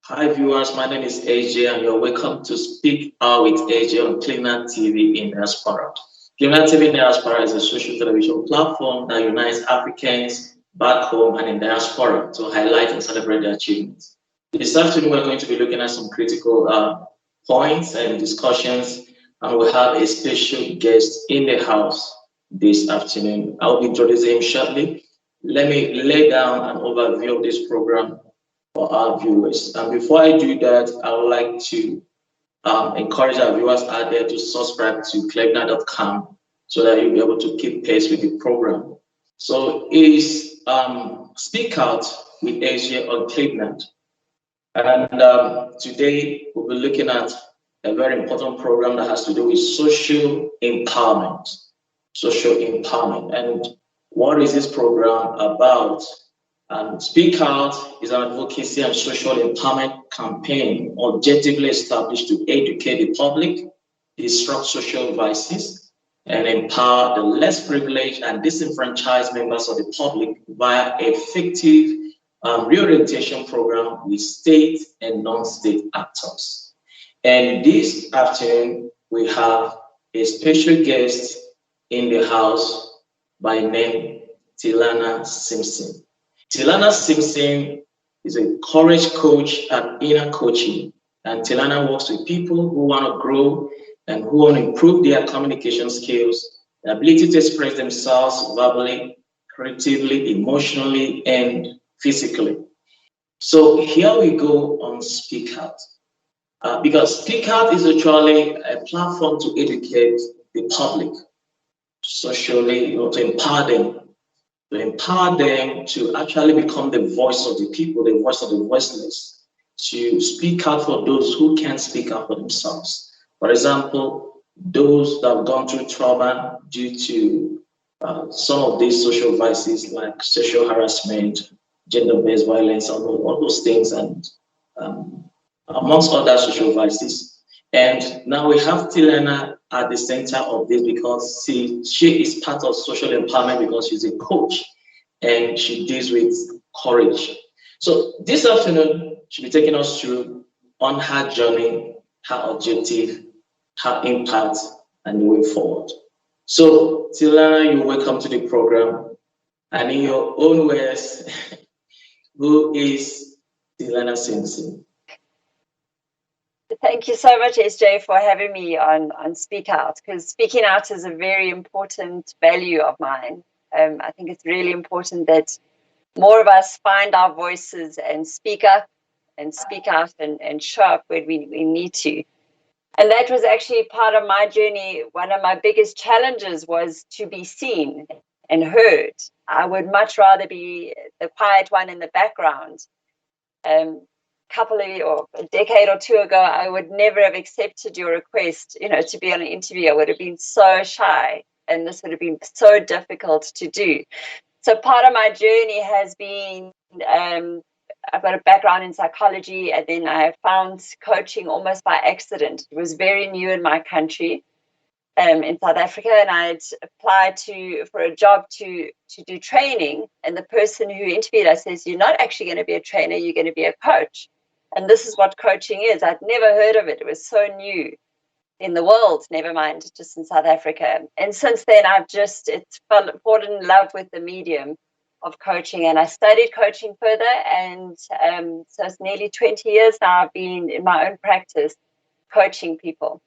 Hi viewers, my name is AJ and you're welcome to Speak Out with AJ on Cleaner TV in Diaspora. Cleaner TV in Diaspora is a social television platform that unites Africans back home and in diaspora to highlight and celebrate their achievements. This afternoon, we're going to be looking at some critical points and discussions, and we have a special guest in the house this afternoon. I'll be introducing him shortly. Let me lay down an overview of this program for our viewers. And before I do that, I would like to encourage our viewers out there to subscribe to cleveland.com so that you'll be able to keep pace with the program. So is Speak Out with Asia on Cleveland. And today we'll be looking at a very important program that has to do with social empowerment. Social empowerment. And what is this program about? Speak Out is an advocacy and social empowerment campaign objectively established to educate the public, disrupt social vices, and empower the less privileged and disenfranchised members of the public via effective reorientation program with state and non-state actors. And this afternoon, we have a special guest in the house by name Telana Simpson. Telana Simpson is a courage coach and inner coaching, and Telana works with people who want to grow and who want to improve their communication skills, the ability to express themselves verbally, creatively, emotionally, and physically. So here we go on Speak Out. Because Speak Out is actually a platform to educate the public, socially, to empower them to actually become the voice of the people, the voice of the voiceless, to speak out for those who can't speak out for themselves. For example, those that have gone through trauma due to some of these social vices like sexual harassment, gender-based violence, all those things, and amongst other social vices. And now we have Telana at the center of this because she is part of social empowerment because she's a coach and she deals with courage. So this afternoon, she'll be taking us through on her journey, her objective, her impact, and the way forward. So Telana, you're welcome to the program. And in your own words, who is Telana Simpson? Thank you so much, SJ, for having me on Speak Out, because speaking out is a very important value of mine. I think it's really important that more of us find our voices and speak up and speak out and show up when we need to. And that was actually part of my journey. One of my biggest challenges was to be seen and heard. I would much rather be the quiet one in the background. A decade or two ago, I would never have accepted your request, to be on an interview. I would have been so shy, and this would have been so difficult to do. So part of my journey has been, I've got a background in psychology, and then I found coaching almost by accident. It was very new in my country, in South Africa, and I'd applied for a job to do training, and the person who interviewed us says, "You're not actually going to be a trainer, you're going to be a coach." And this is what coaching is. I'd never heard of it. It was so new in the world, never mind just in South Africa. And since then, I've fallen in love with the medium of coaching, and I studied coaching further. And so it's nearly 20 years now I've been in my own practice coaching people.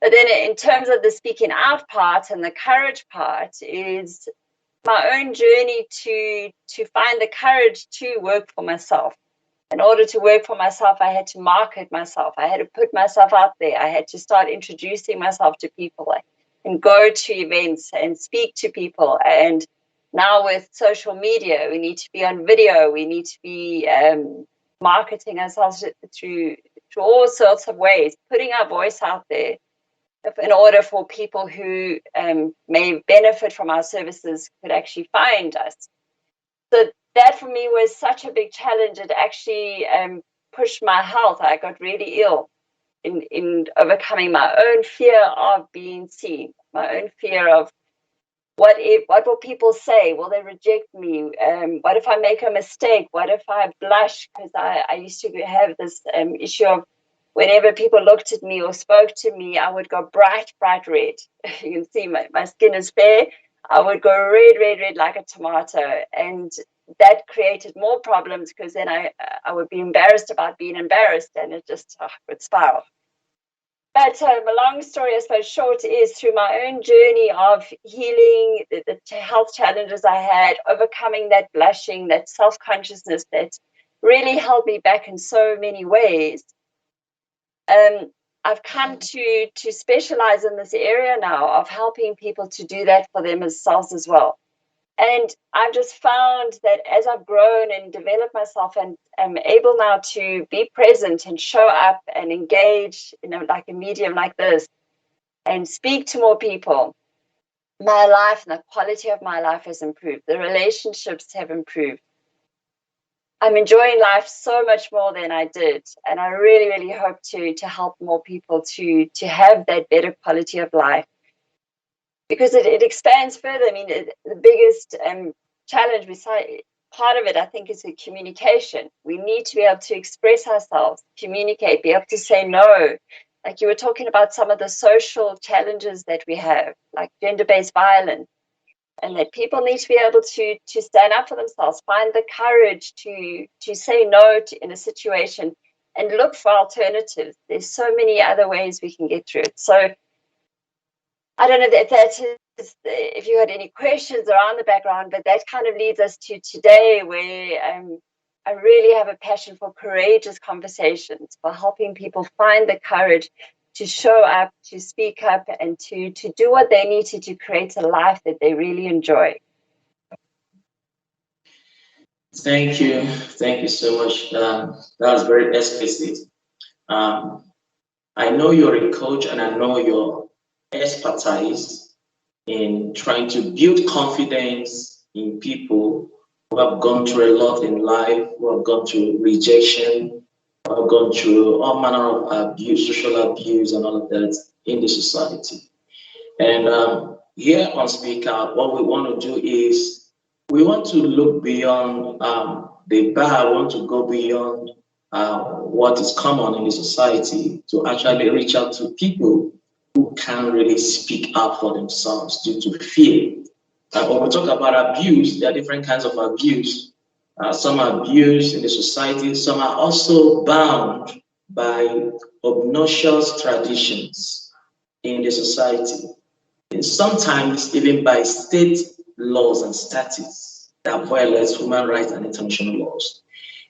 But then in terms of the speaking out part and the courage part is my own journey to find the courage to work for myself. In order to work for myself, I had to market myself. I had to put myself out there. I had to start introducing myself to people and go to events and speak to people. And now with social media, we need to be on video. We need to be marketing ourselves through all sorts of ways, putting our voice out there in order for people who may benefit from our services could actually find us. So that for me was such a big challenge. It actually pushed my health. I got really ill in overcoming my own fear of being seen, my own fear of what will people say? Will they reject me? What if I make a mistake? What if I blush? Because I used to have this issue of whenever people looked at me or spoke to me, I would go bright red. You can see my skin is fair. I would go red like a tomato. And that created more problems because then I would be embarrassed about being embarrassed, and it just would spiral. But a long story, I suppose, short is through my own journey of healing the health challenges I had, overcoming that blushing, that self-consciousness that really held me back in so many ways. I've come to specialize in this area now of helping people to do that for themselves as well. And I've just found that as I've grown and developed myself and am able now to be present and show up and engage, like a medium like this, and speak to more people, my life and the quality of my life has improved. The relationships have improved. I'm enjoying life so much more than I did. And I really hope to help more people to have that better quality of life, because it expands further. I mean, the biggest challenge beside part of it, I think, is the communication. We need to be able to express ourselves, communicate, be able to say no. Like you were talking about some of the social challenges that we have, like gender-based violence, and that people need to be able to stand up for themselves, find the courage to say no in a situation and look for alternatives. There's so many other ways we can get through it. So I don't know if that is, if you had any questions around the background, but that kind of leads us to today, where I really have a passion for courageous conversations, for helping people find the courage to show up, to speak up, and to do what they need to create a life that they really enjoy. Thank you. Thank you so much. That was very explicit. Um, I know you're a coach, and I know your expertise in trying to build confidence in people who have gone through a lot in life, who have gone through rejection, who have gone through all manner of abuse, social abuse, and all of that in the society. And here on Speak Out, what we want to do is we want to look beyond the bar, we want to go beyond what is common in the society to actually reach out to people who can't really speak up for themselves due to fear. When we talk about abuse, there are different kinds of abuse. Some are abused in the society, some are also bound by obnoxious traditions in the society, and sometimes even by state laws and statutes that violate human rights and international laws.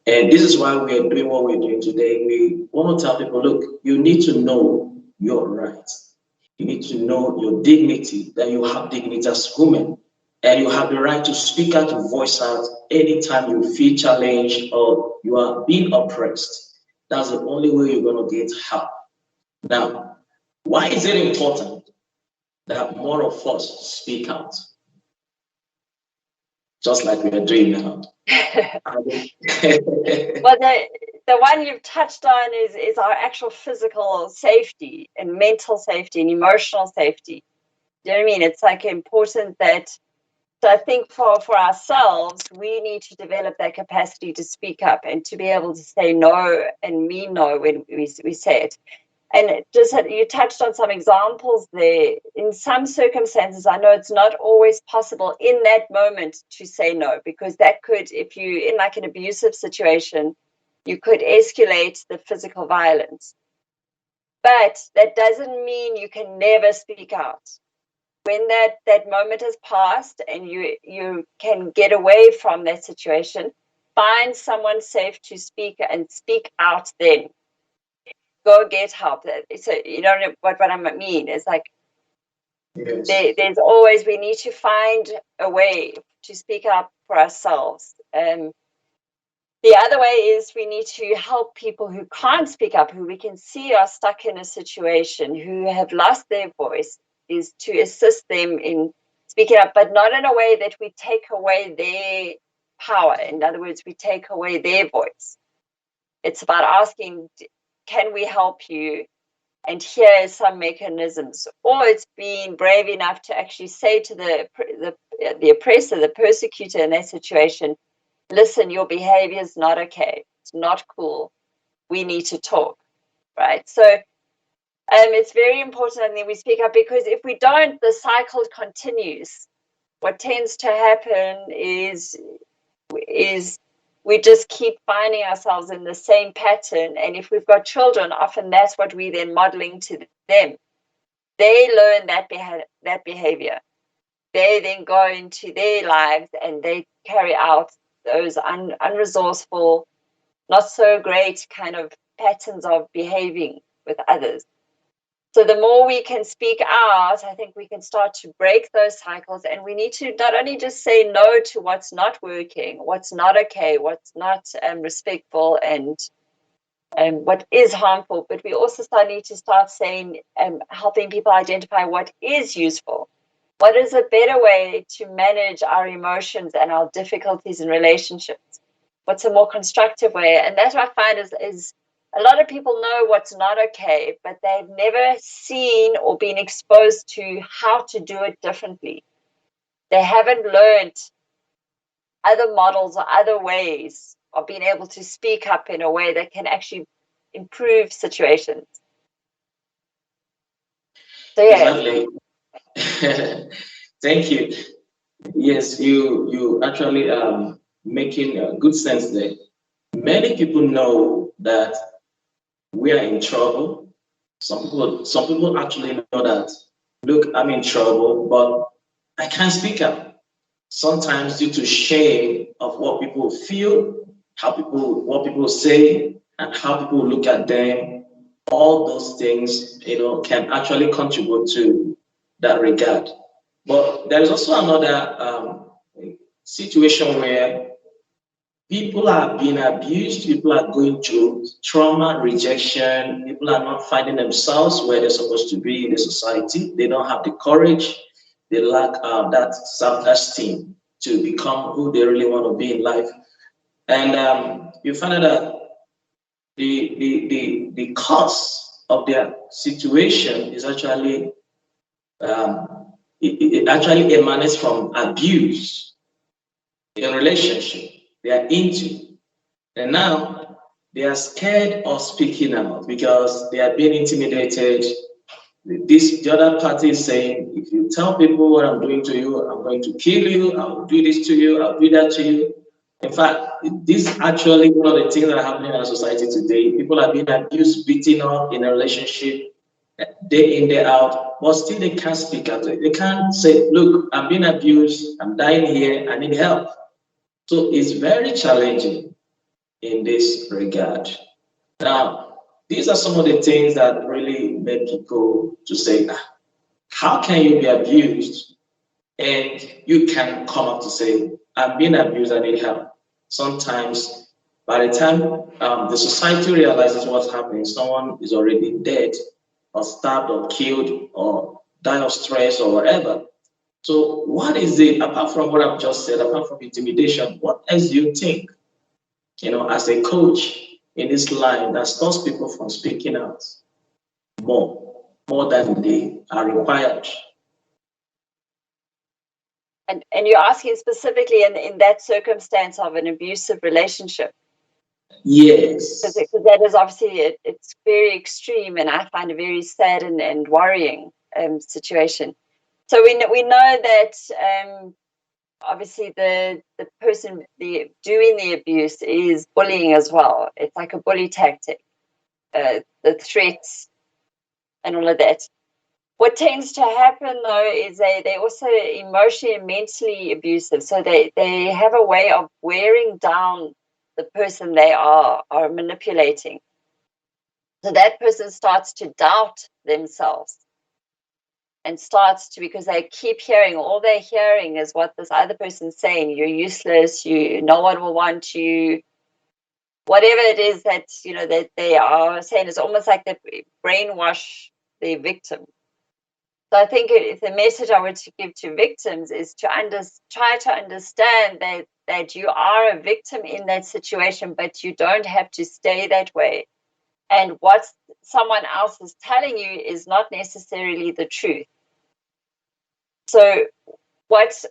And this is why we are doing what we're doing today. We want to tell people, look, you need to know your rights. You need to know your dignity, that you have dignity as human, and you have the right to speak out, to voice out anytime you feel challenged or you are being oppressed. That's the only way you're going to get help. Now, why is it important that more of us speak out, just like we are doing now? Well, the one you've touched on is our actual physical safety and mental safety and emotional safety. Do you know what I mean? It's like important that, so I think for ourselves, we need to develop that capacity to speak up and to be able to say no and mean no when we say it. And just you touched on some examples there. In some circumstances, I know it's not always possible in that moment to say no, because that could, if you in like an abusive situation, you could escalate the physical violence. But that doesn't mean you can never speak out. When that moment has passed and you can get away from that situation, find someone safe to speak and speak out then. Go get help. So you know what I mean? It's like Yes. there's always, we need to find a way to speak up for ourselves. The other way is we need to help people who can't speak up, who we can see are stuck in a situation, who have lost their voice, is to assist them in speaking up, but not in a way that we take away their power. In other words, we take away their voice. It's about asking, can we help you and here is some mechanisms. Or it's being brave enough to actually say to the oppressor, the persecutor in that situation, listen, your behavior is not okay. It's not cool. We need to talk, right? So it's very important that we speak up, because if we don't, the cycle continues. What tends to happen is we just keep finding ourselves in the same pattern. And if we've got children, often that's what we then modeling to them. They learn that behavior. They then go into their lives and they carry out those unresourceful, not so great kind of patterns of behaving with others. So the more we can speak out, I think we can start to break those cycles. And we need to not only just say no to what's not working, what's not okay, what's not respectful, and what is harmful, but we also need to start saying, helping people identify what is useful. What is a better way to manage our emotions and our difficulties in relationships? What's a more constructive way? And that's what I find is a lot of people know what's not okay, but they've never seen or been exposed to how to do it differently. They haven't learned other models or other ways of being able to speak up in a way that can actually improve situations. So yeah. Exactly. Thank you. Yes, you actually making good sense there. Many people know that we are in trouble. Some people actually know that. Look, I'm in trouble, but I can't speak up. Sometimes due to shame of what people feel, what people say, and how people look at them. All those things, can actually contribute to that regard. But there is also another situation where people are being abused, people are going through trauma, rejection, people are not finding themselves where they're supposed to be in the society. They don't have the courage, they lack that self-esteem to become who they really want to be in life. And you find out that the cause of their situation is actually it actually emanates from abuse in relationship they are into. And now they are scared of speaking out because they are being intimidated. The other party is saying, if you tell people what I'm doing to you, I'm going to kill you, I'll do this to you, I'll do that to you. In fact, this is actually one of the things that are happening in our society today. People are being abused, beaten up in a relationship, day in, day out, but still they can't speak out. They can't say, look, I'm being abused, I'm dying here, I need help. So it's very challenging in this regard. Now, these are some of the things that really make people to say, how can you be abused and you can come up to say, I'm being abused, I need help. Sometimes by the time the society realizes what's happening, someone is already dead or stabbed or killed or die of stress or whatever. So what is it, apart from what I've just said, apart from intimidation, what else do you think, as a coach in this line that stops people from speaking out more than they are required? And you're asking specifically in that circumstance of an abusive relationship. Yes. Because that is obviously, it's very extreme, and I find a very sad and worrying situation. So we know that obviously the person doing the abuse is bullying as well. It's like a bully tactic, the threats and all of that. What tends to happen though is they also emotionally and mentally abusive. So they have a way of wearing down the person they are manipulating. So that person starts to doubt themselves and starts to, because they keep hearing, all they're hearing is what this other person's saying. You're useless, no one will want you. Whatever it is that that they are saying, is almost like they brainwash the victim. So I think the message I would give to victims is to try to understand that you are a victim in that situation, but you don't have to stay that way. and what someone else is telling you is not necessarily the truth. So what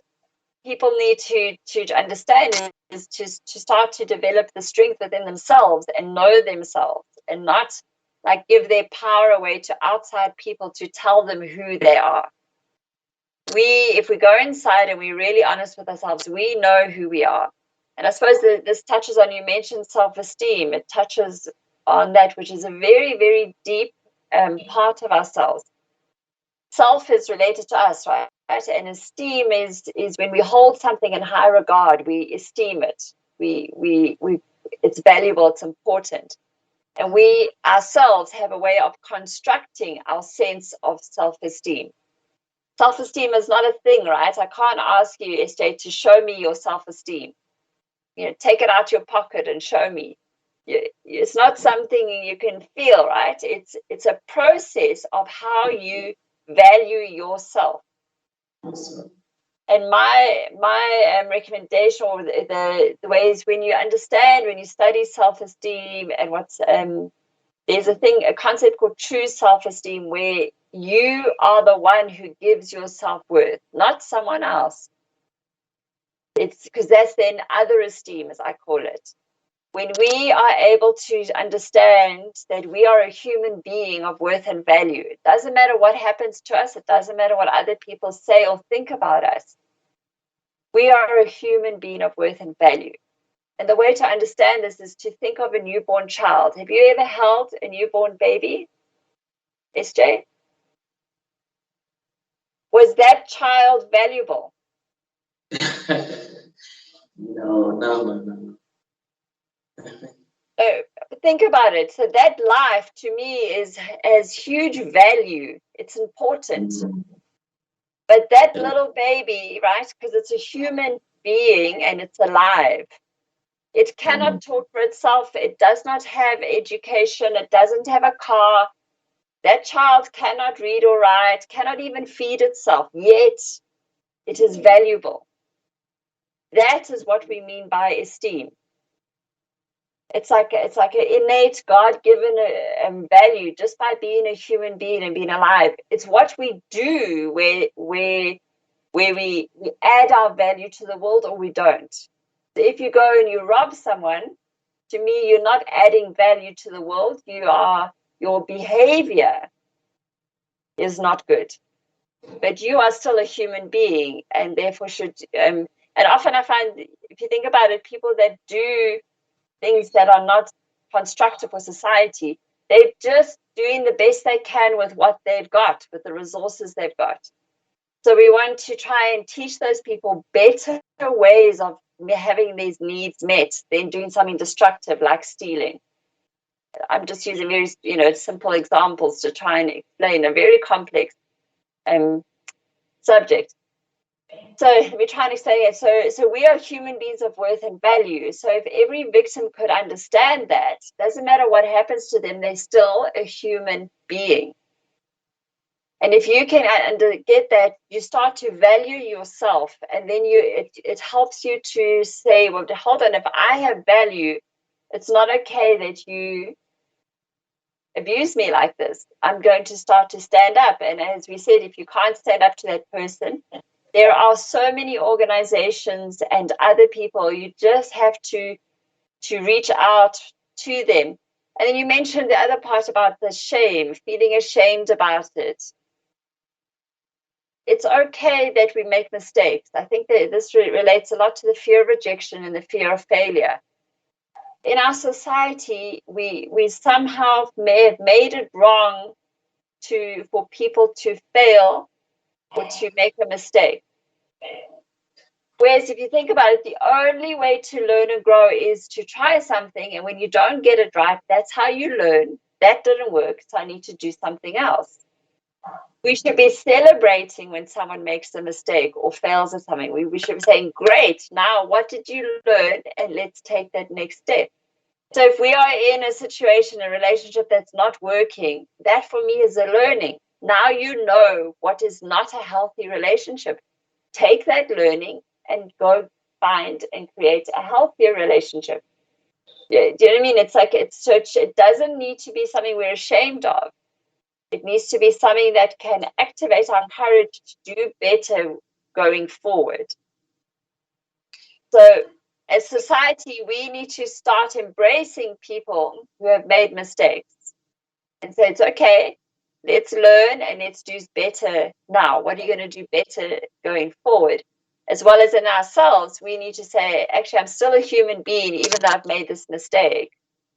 people need to understand is to start to develop the strength within themselves and know themselves, and not like give their power away to outside people to tell them who they are. If we go inside and we're really honest with ourselves, we know who we are. And I suppose that this touches on, you mentioned self-esteem. It touches on that, which is a very, very deep part of ourselves. Self is related to us, right? And esteem is when we hold something in high regard, we esteem it. We it's valuable, it's important. And we ourselves have a way of constructing our sense of self-esteem. Self-esteem is not a thing, right? I can't ask you, SJ, to show me your self-esteem. Take it out your pocket and show me. It's not something you can feel, right? It's a process of how you value yourself. And my recommendation, or the ways, when you understand, when you study self-esteem, and there's a concept called true self-esteem, where you are the one who gives your self-worth, not someone else. It's because that's then other esteem, as I call it. When we are able to understand that we are a human being of worth and value, it doesn't matter what happens to us, it doesn't matter what other people say or think about us. We are a human being of worth and value. And the way to understand this is to think of a newborn child. Have you ever held a newborn baby, SJ? Was that child valuable? No. Think about it. So that life, to me, has huge value. It's important. But that little baby, right, because it's a human being and it's alive, it cannot talk for itself. It does not have education. It doesn't have a car. That child cannot read or write, cannot even feed itself, yet it is valuable. That is what we mean by esteem. It's like an innate, God-given value just by being a human being and being alive. It's what we do where we add our value to the world, or we don't. So if you go and you rob someone, to me, you're not adding value to the world. Your behavior is not good, but you are still a human being, and therefore should. And often I find, if you think about it, people that do things that are not constructive for society, they're just doing the best they can with what they've got, with the resources they've got. So we want to try and teach those people better ways of having these needs met than doing something destructive like stealing. I'm just using very simple examples to try and explain a very complex subject. So we're trying to say it. So we are human beings of worth and value. So if every victim could understand that, doesn't matter what happens to them, they're still a human being. And if you can get that, you start to value yourself, and then it helps you to say, well, hold on, if I have value, it's not okay that you abuse me like this. I'm going to start to stand up. And as we said, if you can't stand up to that person, there are so many organizations and other people. You just have to reach out to them. And then you mentioned the other part about the shame, feeling ashamed about it. It's okay that we make mistakes. I think that this relates a lot to the fear of rejection and the fear of failure. In our society, we somehow may have made it wrong for people to fail or to make a mistake. Whereas if you think about it, the only way to learn and grow is to try something, and when you don't get it right, that's how you learn. That didn't work, so I need to do something else. We should be celebrating when someone makes a mistake or fails at something. We should be saying, great, now what did you learn? And let's take that next step. So if we are in a situation, a relationship that's not working, that for me is a learning. Now you know what is not a healthy relationship. Take that learning and go find and create a healthier relationship. Yeah, do you know what I mean? It's like it doesn't need to be something we're ashamed of. It needs to be something that can activate our courage to do better going forward. So, as society, we need to start embracing people who have made mistakes and say, it's okay, let's learn and let's do better now. What are you going to do better going forward? As well as in ourselves, we need to say, actually, I'm still a human being, even though I've made this mistake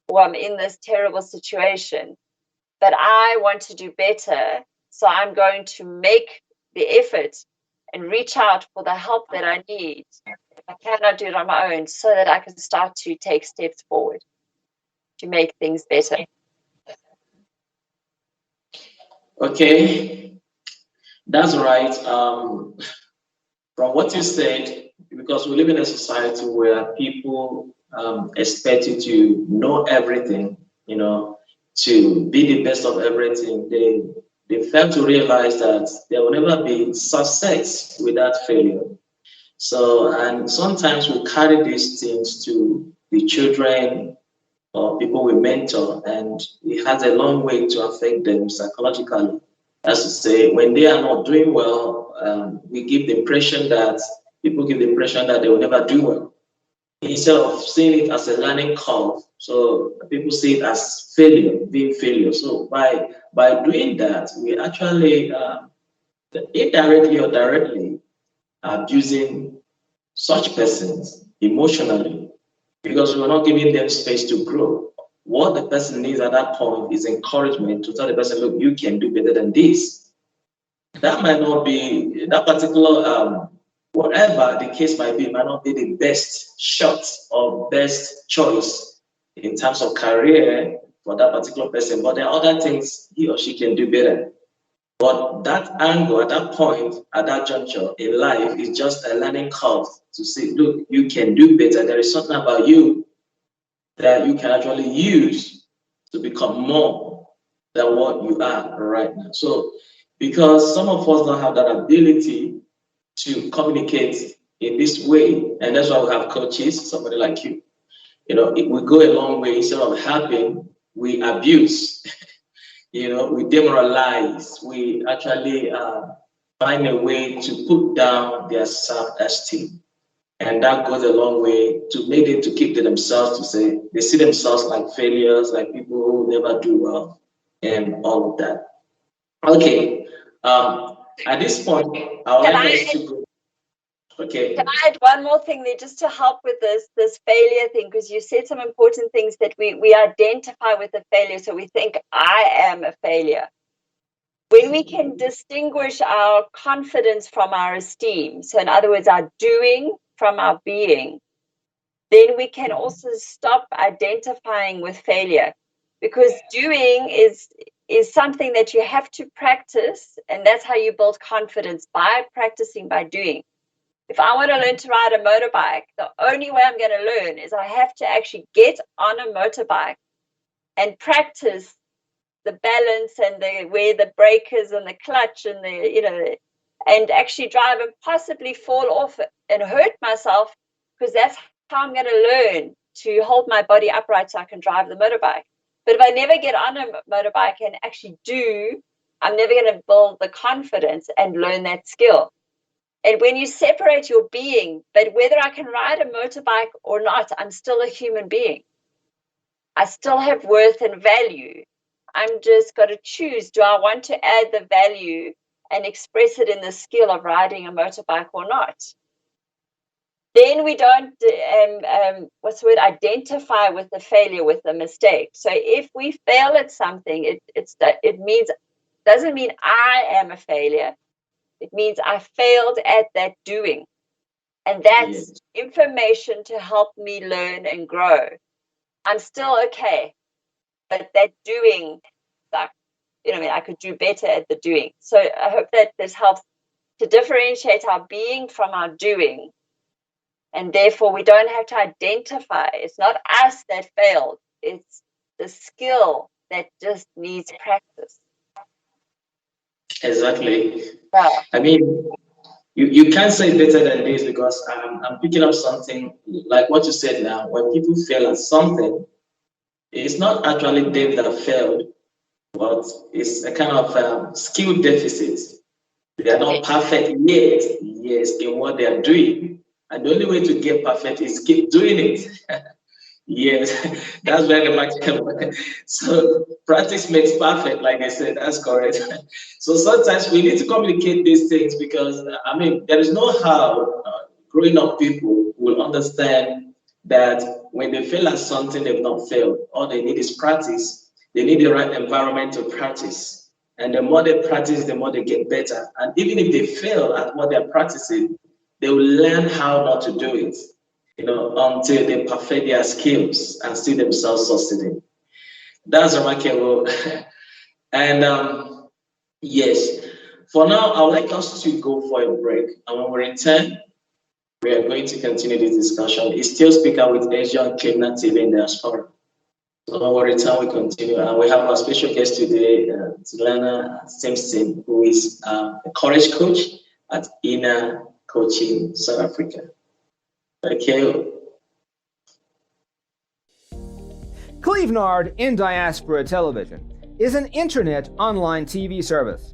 or I'm in this terrible situation, but I want to do better. So I'm going to make the effort and reach out for the help that I need. I cannot do it on my own, so that I can start to take steps forward to make things better. Okay, that's right. From what you said, because we live in a society where people expect you to know everything, to be the best of everything, they fail to realize that there will never be success without failure. So, and sometimes we carry these things to the children or people we mentor, and it has a long way to affect them psychologically. As to say, when they are not doing well, we give the impression that people give the impression that they will never do well instead of seeing it as a learning curve. So people see it as failure, being failure. So by doing that, we actually indirectly or directly abusing such persons emotionally because we're not giving them space to grow. What the person needs at that point is encouragement to tell the person, look, you can do better than this. That might not be that particular whatever the case might be, might not be the best shot or best choice in terms of career for that particular person, but there are other things he or she can do better. But that angle at that point, at that juncture in life, is just a learning curve to see, look, you can do better. There is something about you that you can actually use to become more than what you are right now. So, because some of us don't have that ability to communicate in this way, and that's why we have coaches, somebody like you. We go a long way. Instead of helping, we abuse. We demoralize. We actually find a way to put down their self-esteem. And that goes a long way to make them to keep to themselves, to say they see themselves like failures, like people who never do well, and all of that. Okay. At this point, I would Can like I us to go. can Okay. I add one more thing there just to help with this failure thing? Because you said some important things that we identify with the failure, so we think I am a failure. When we can distinguish our confidence from our esteem, so in other words, our doing from our being, then we can also stop identifying with failure, because doing is something that you have to practice, and that's how you build confidence, by practicing, by doing. If I want to learn to ride a motorbike, the only way I'm going to learn is I have to actually get on a motorbike and practice the balance and where the brake is and the clutch and and actually drive and possibly fall off and hurt myself, because that's how I'm going to learn to hold my body upright so I can drive the motorbike. But if I never get on a motorbike and actually do, I'm never going to build the confidence and learn that skill. And when you separate your being, but whether I can ride a motorbike or not, I'm still a human being. I still have worth and value. I'm just got to choose, do I want to add the value and express it in the skill of riding a motorbike or not? Then we don't, what's the word, identify with the failure, with the mistake. So if we fail at something, it means, doesn't mean I am a failure. It means I failed at that doing. And that's Yes. information to help me learn and grow. I'm still okay, but that doing sucked. I could do better at the doing. So I hope that this helps to differentiate our being from our doing. And therefore, we don't have to identify. It's not us that failed. It's the skill that just needs practice. Exactly. Yeah. I mean, you can't say it better than this because I'm picking up something like what you said now. When people fail at something, it's not actually them that failed, but it's a kind of skill deficit. They are not perfect yet, yes, in what they are doing. And the only way to get perfect is keep doing it. Yes, that's very much. So practice makes perfect, like I said, that's correct. So sometimes we need to communicate these things because I mean there is no how growing up people will understand that when they fail at something they've not failed. All they need is practice. They need the right environment to practice. And the more they practice, the more they get better. And even if they fail at what they're practicing, they will learn how not to do it, until they perfect their skills and see themselves succeeding. That's remarkable. And yes, for now, I would like us to go for a break. And when we return, we are going to continue this discussion. It's still speaker with Asia on Cleveland TV in diaspora. So when we return, we continue. And we have our special guest today, Telana Simpson, who is a courage coach at Inner Coaching South Africa. Okay. Cleveland in Diaspora Television is an internet online TV service.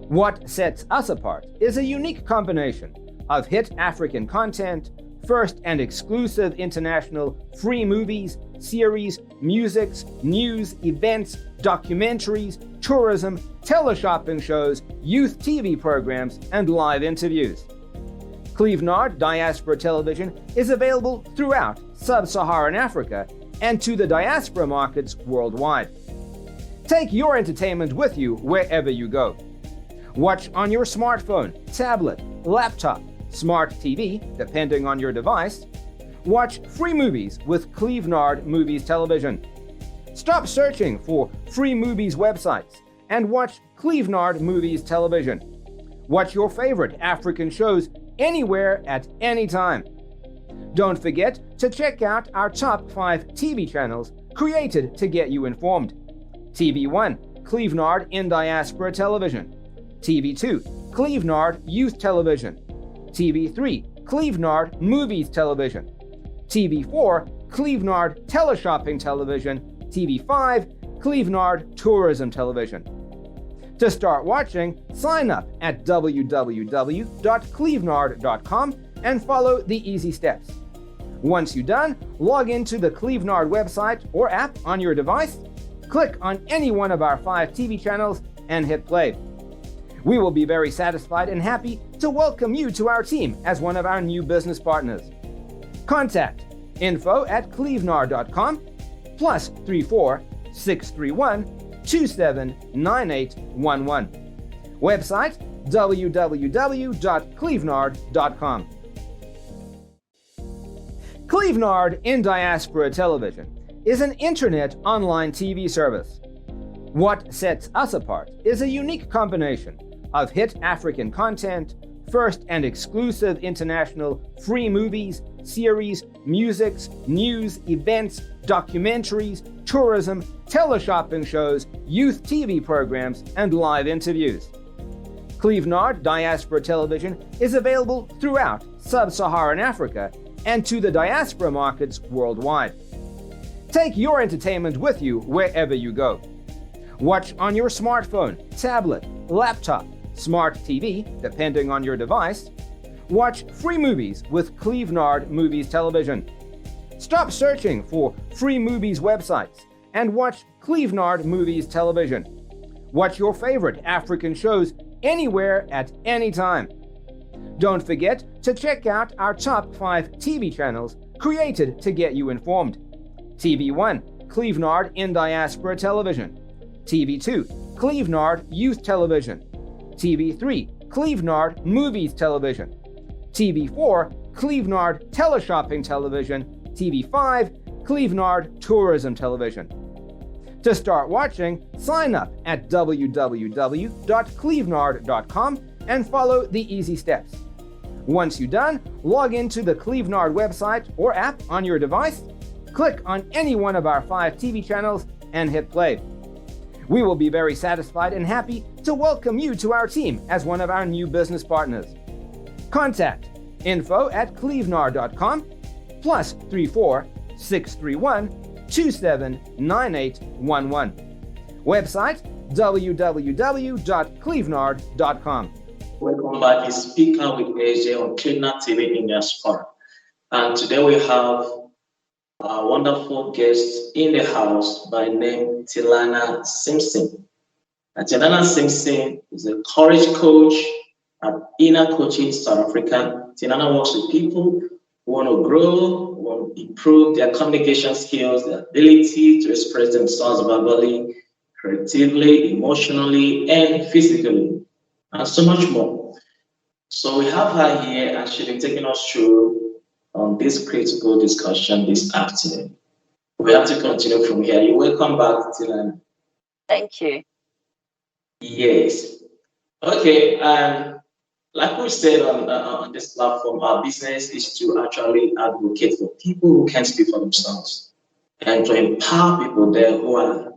What sets us apart is a unique combination of hit African content, first and exclusive international free movies, series, musics, news, events, documentaries, tourism, teleshopping shows, youth TV programs, and live interviews. Cleveland Diaspora Television is available throughout sub-Saharan Africa and to the diaspora markets worldwide. Take your entertainment with you wherever you go. Watch on your smartphone, tablet, laptop, smart TV, depending on your device. Watch free movies with Cleveland Movies Television. Stop searching for free movies websites and watch Cleveland Movies Television. Watch your favorite African shows anywhere at any time. Don't forget to check out our top 5 TV channels created to get you informed. TV1, Cleveland in Diaspora Television. TV2, Cleveland Youth Television. TV3, Cleveland Movies Television. TV4, Cleveland Teleshopping Television. TV5, Cleveland Tourism Television. To start watching, sign up at www.cleveland.com and follow the easy steps. Once you're done, log into the Cleveland website or app on your device, click on any one of our 5 TV channels, and hit play. We will be very satisfied and happy to welcome you to our team as one of our new business partners. Contact info@cleveland.com +34 631 279811. Website www.cleveland.com. Cleveland in Diaspora Television is an internet online TV service. What sets us apart is a unique combination of hit African content, first and exclusive international free movies, series, musics, news, events, documentaries, tourism, teleshopping shows, youth TV programs, and live interviews. Cleveland Diaspora Television is available throughout sub-Saharan Africa and to the diaspora markets worldwide. Take your entertainment with you wherever you go. Watch on your smartphone, tablet, laptop, smart TV, depending on your device. Watch free movies with Cleveland Movies Television. Stop searching for free movies websites and watch Cleveland Movies Television. Watch your favorite African shows anywhere at any time. Don't forget to check out our top 5 TV channels created to get you informed. TV1, Cleveland in Diaspora Television. TV2, Cleveland Youth Television. TV3, Cleveland Movies Television. TV4, Cleveland Teleshopping Television. TV5, Cleveland Tourism Television. To start watching, sign up at www.cleveland.com and follow the easy steps. Once you're done, log into the Cleveland website or app on your device, click on any one of our 5 TV channels, and hit play. We will be very satisfied and happy to welcome you to our team as one of our new business partners. Contact info@clevenar.com +34 631 279811. Website www.clevenard.com. Welcome back. It's Speaker with AJ on Cleaner TV in Diaspora. And today we have a wonderful guest in the house by name Telana Simpson. And Telana Simpson is a courage coach at Inner Coaching South Africa. Telana works with people who want to grow, who want to improve their communication skills, their ability to express themselves verbally, creatively, emotionally, and physically, and so much more. So we have her here, and she'll be taking us through on this critical discussion this afternoon. We have to continue from here. You're welcome back, Telana. Thank you. Yes. Okay. And like we said on this platform, our business is to actually advocate for people who can't speak for themselves and to empower people there who are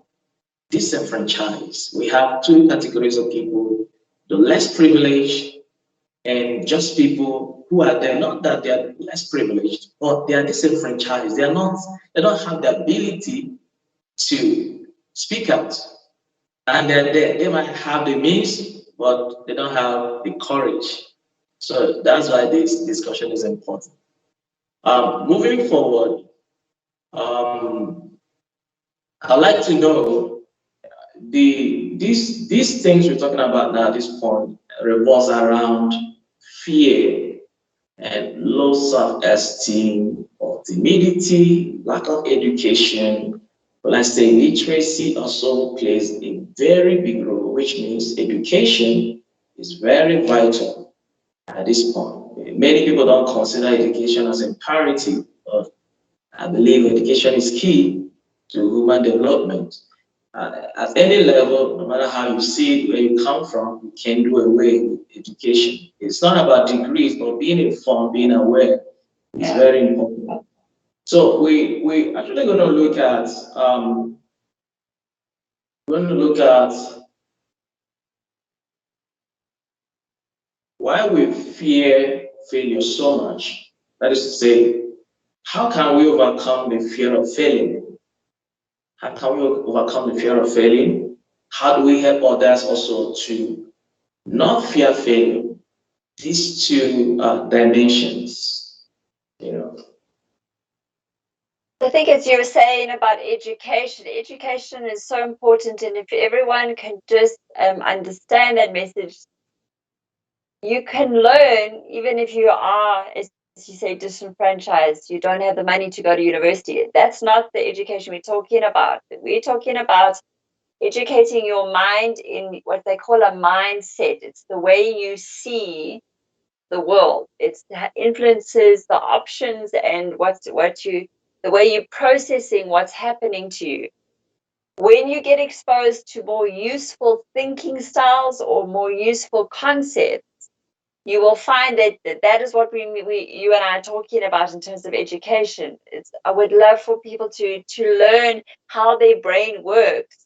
disenfranchised. We have two categories of people: the less privileged and just people who are there. Not that they are less privileged, but they are disenfranchised. They don't have the ability to speak out. And they might have the means, but they don't have the courage. So that's why this discussion is important. Moving forward, I'd like to know these things we're talking about now at this point revolves around fear and low self-esteem or timidity, lack of education. But let's say literacy also plays a very big role, which means education is very vital at this point. Many people don't consider education as imperative, but I believe education is key to human development. At any level, no matter how you see it, where you come from, you can do away with education. It's not about degrees, but being informed, being aware is very important. So we actually going to look at why we fear failure so much. That is to say, how can we overcome the fear of failing? How can we overcome the fear of failing? How do we help others also to not fear failure? These two dimensions, you know. I think as you were saying about education is so important, and if everyone can just understand that message, you can learn even if you are, as you say, disenfranchised, you don't have the money to go to university. That's not the education we're talking about. We're talking about educating your mind in what they call a mindset. It's the way you see the world. It influences the options and the way you're processing what's happening to you. When you get exposed to more useful thinking styles or more useful concepts, you will find that is what you and I are talking about in terms of education. I would love for people to learn how their brain works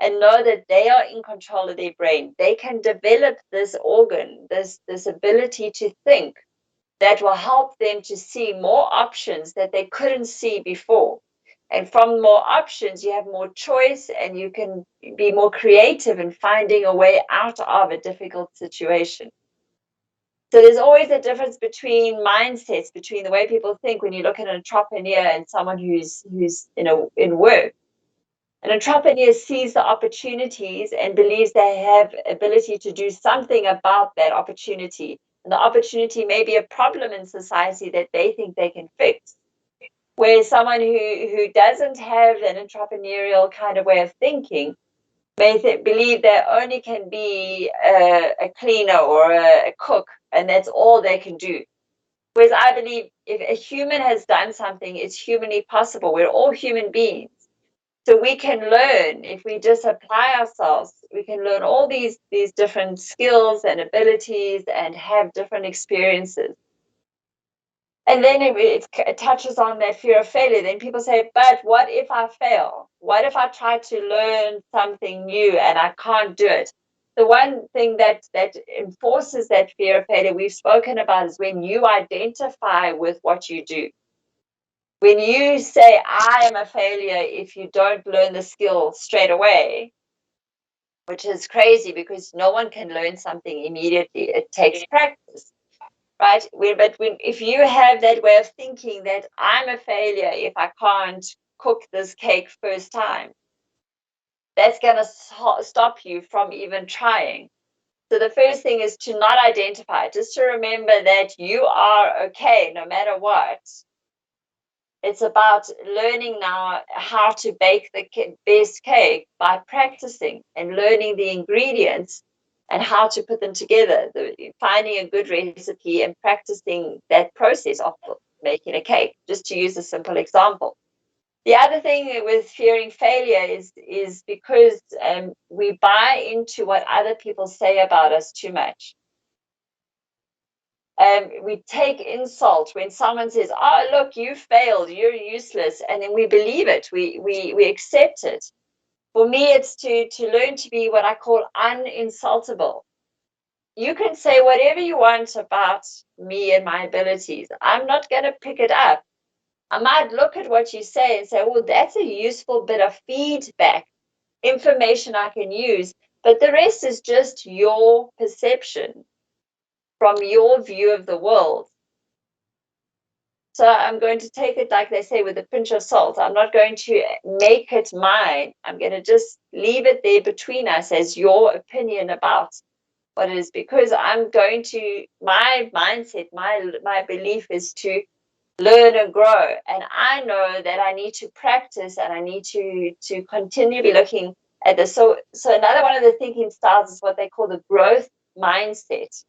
and know that they are in control of their brain. They can develop this organ, this ability to think, that will help them to see more options that they couldn't see before. And from more options, you have more choice and you can be more creative in finding a way out of a difficult situation. So there's always a difference between mindsets, between the way people think when you look at an entrepreneur and someone who's in work. An entrepreneur sees the opportunities and believes they have ability to do something about that opportunity. And the opportunity may be a problem in society that they think they can fix. Whereas someone who doesn't have an entrepreneurial kind of way of thinking may believe they only can be a cleaner or a cook, and that's all they can do. Whereas I believe if a human has done something, it's humanly possible. We're all human beings. So we can learn, if we just apply ourselves, we can learn all these different skills and abilities and have different experiences. And then it touches on that fear of failure. Then people say, but what if I fail? What if I try to learn something new and I can't do it? the one thing that enforces that fear of failure we've spoken about is when you identify with what you do. When you say, I am a failure if you don't learn the skill straight away, which is crazy because no one can learn something immediately. It takes practice, right? If you have that way of thinking that I'm a failure if I can't cook this cake first time, that's going to stop you from even trying. So the first thing is to not identify, just to remember that you are okay no matter what. It's about learning now how to bake the best cake by practicing and learning the ingredients and how to put them together, finding a good recipe and practicing that process of making a cake, just to use a simple example. The other thing with fearing failure is because we buy into what other people say about us too much. We take insult when someone says, oh, look, you failed, you're useless, and then we believe it, we accept it. For me, it's to learn to be what I call uninsultable. You can say whatever you want about me and my abilities. I'm not going to pick it up. I might look at what you say and say, well, that's a useful bit of feedback, information I can use, but the rest is just your perception from your view of the world. So I'm going to take it, like they say, with a pinch of salt. I'm not going to make it mine. I'm going to just leave it there between us as your opinion about what it is, because I'm going to, my mindset, my belief is to learn and grow. And I know that I need to practice and I need to continually looking at this. So another one of the thinking styles is what they call the growth mindset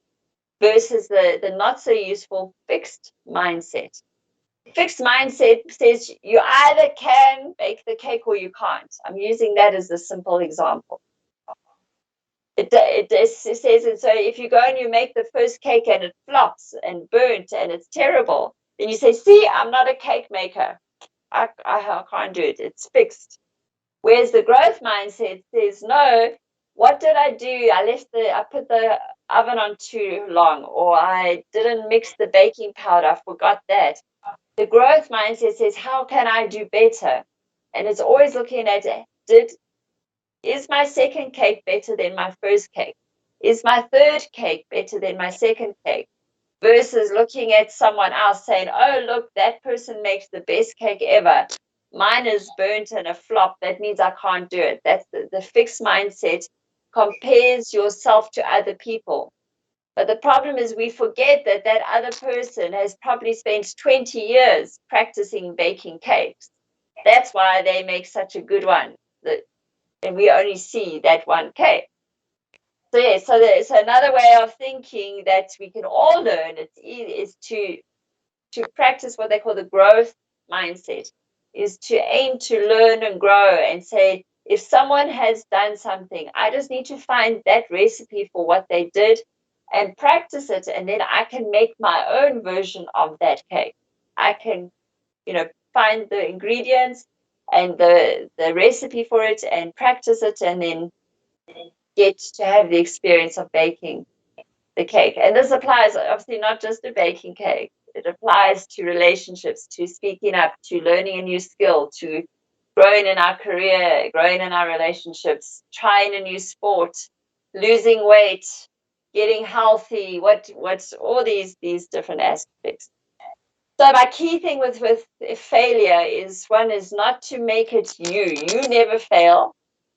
versus the not so useful fixed mindset. Fixed mindset says you either can bake the cake or you can't. I'm using that as a simple example. It says, and so if you go and you make the first cake and it flops and burnt and it's terrible, then you say, see, I'm not a cake maker. I can't do it. It's fixed. Whereas the growth mindset says, no, what did I do? I put the oven on too long, or I didn't mix the baking powder. I forgot that. The growth mindset says, how can I do better? And it's always looking at, is my second cake better than my first cake? Is my third cake better than my second cake? Versus looking at someone else saying, oh, look, that person makes the best cake ever. Mine is burnt and a flop. That means I can't do it. That's the fixed mindset compares yourself to other people. But the problem is we forget that that other person has probably spent 20 years practicing baking cakes. That's why they make such a good one. And we only see that one cake. So yeah, so another way of thinking that we can all learn is to practice what they call the growth mindset, is to aim to learn and grow and say, if someone has done something, I just need to find that recipe for what they did and practice it, and then I can make my own version of that cake. I can, find the ingredients and the recipe for it and practice it, and then get to have the experience of baking the cake. And this applies obviously not just to baking cake. It applies to relationships, to speaking up, to learning a new skill, to growing in our career, growing in our relationships, trying a new sport, losing weight, getting healthy, what's all these different aspects. So my key thing with failure is, one is not to make it you never fail.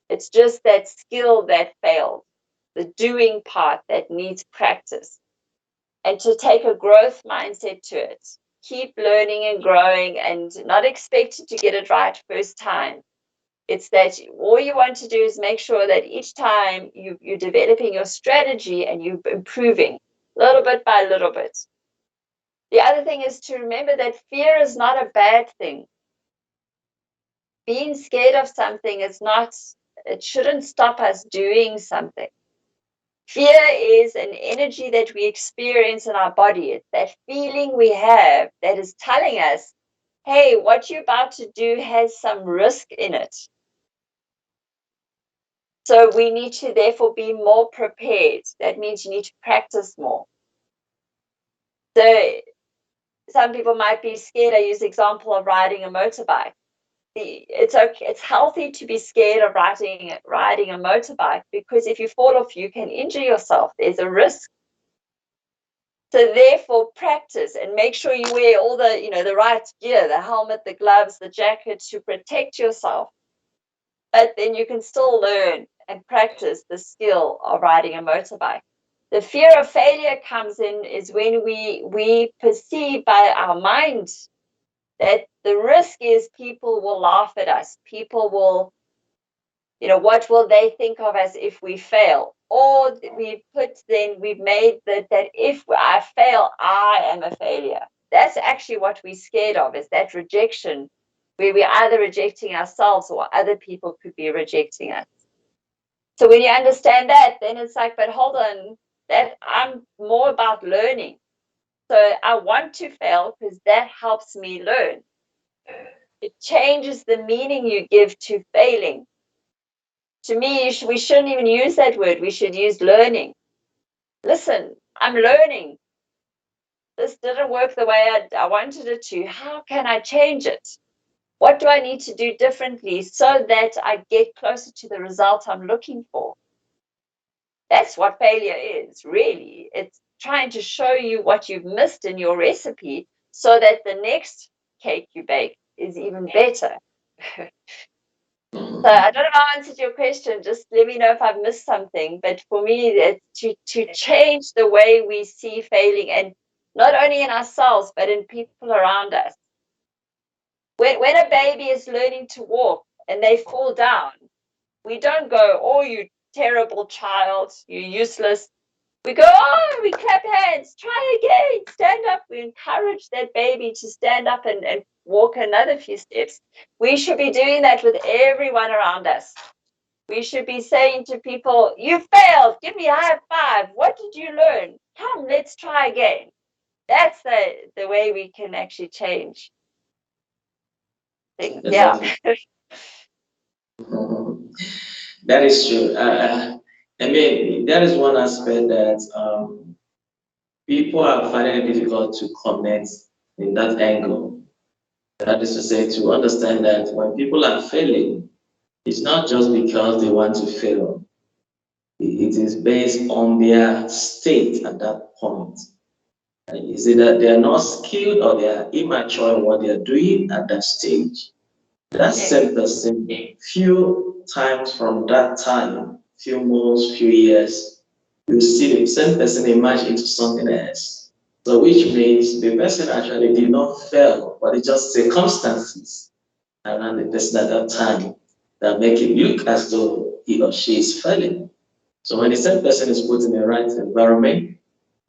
It's just that skill that failed, the doing part that needs practice, and to take a growth mindset to it. Keep learning and growing and not expect to get it right first time. It's that all you want to do is make sure that each time you're developing your strategy and you're improving little bit by little bit. The other thing is to remember that fear is not a bad thing. Being scared of something it shouldn't stop us doing something. Fear is an energy that we experience in our body. It's that feeling we have that is telling us, hey, what you're about to do has some risk in it. So we need to therefore be more prepared. That means you need to practice more. So some people might be scared. I use the example of riding a motorbike. It's okay. It's healthy to be scared of riding a motorbike, because if you fall off, you can injure yourself. There's a risk. So therefore, practice and make sure you wear all the right gear, the helmet, the gloves, the jacket, to protect yourself. But then you can still learn and practice the skill of riding a motorbike. The fear of failure comes in is when we perceive by our mind that the risk is people will laugh at us. People will, what will they think of us if we fail? Or we've made that if I fail, I am a failure. That's actually what we're scared of, is that rejection, where we're either rejecting ourselves or other people could be rejecting us. So when you understand that, then it's like, but hold on, that I'm more about learning. So I want to fail because that helps me learn. It changes the meaning you give to failing. To me, we shouldn't even use that word. We should use learning. Listen, I'm learning. This didn't work the way I wanted it to. How can I change it? What do I need to do differently so that I get closer to the result I'm looking for? That's what failure is, really. It's trying to show you what you've missed in your recipe so that the next cake you bake is even better. So I don't know if I answered your question. Just let me know if I've missed something. But for me, it's to change the way we see failing, and not only in ourselves, but in people around us. When a baby is learning to walk and they fall down, we don't go, "Oh, you terrible child, you useless." We go, "Oh," we clap hands, "Try again, stand up." We encourage that baby to stand up and walk another few steps. We should be doing that with everyone around us. We should be saying to people, "You failed, give me a high five. What did you learn? Come, let's try again." That's the way we can actually change things. Yeah. Exactly. That is true. I mean, that is one aspect that people are finding it difficult to connect in that angle. That is to say, to understand that when people are failing, it's not just because they want to fail. It is based on their state at that point. Is it that they are not skilled or they are immature in what they are doing at that stage? That same person, few times from that time, few months, few years, you see the same person emerge into something else. So which means the person actually did not fail, but it's just circumstances around the person at that time that make it look as though he or she is failing. So when the same person is put in the right environment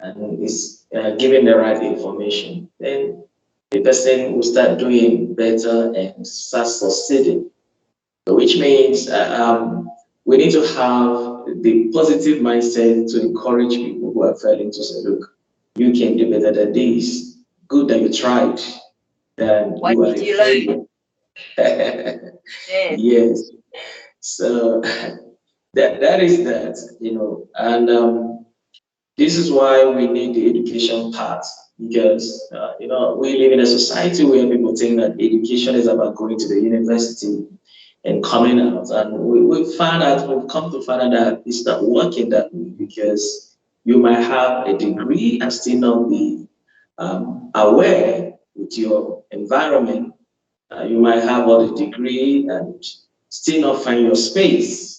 and is given the right information, then the person will start doing better and start succeeding. So which means we need to have the positive mindset to encourage people who are failing to say, look, you can do better than this. Good that you tried. Then What you are did a you learn? failure. Yes. Yes. So that is that, and this is why we need the education part, because we live in a society where people think that education is about going to the university and coming out, and we've come to find out that it's not working that way, because you might have a degree and still not be aware with your environment. You might have all the degree and still not find your space.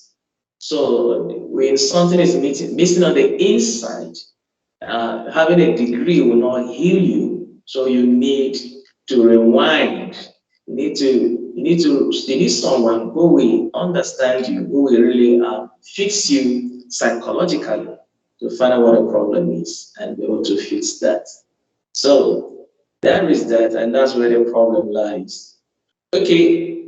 So when something is missing on the inside, having a degree will not heal you. So you need to rewind. You need someone who will understand you, who will really fix you psychologically to find out what the problem is and be able to fix that. So that is that, and that's where the problem lies. Okay,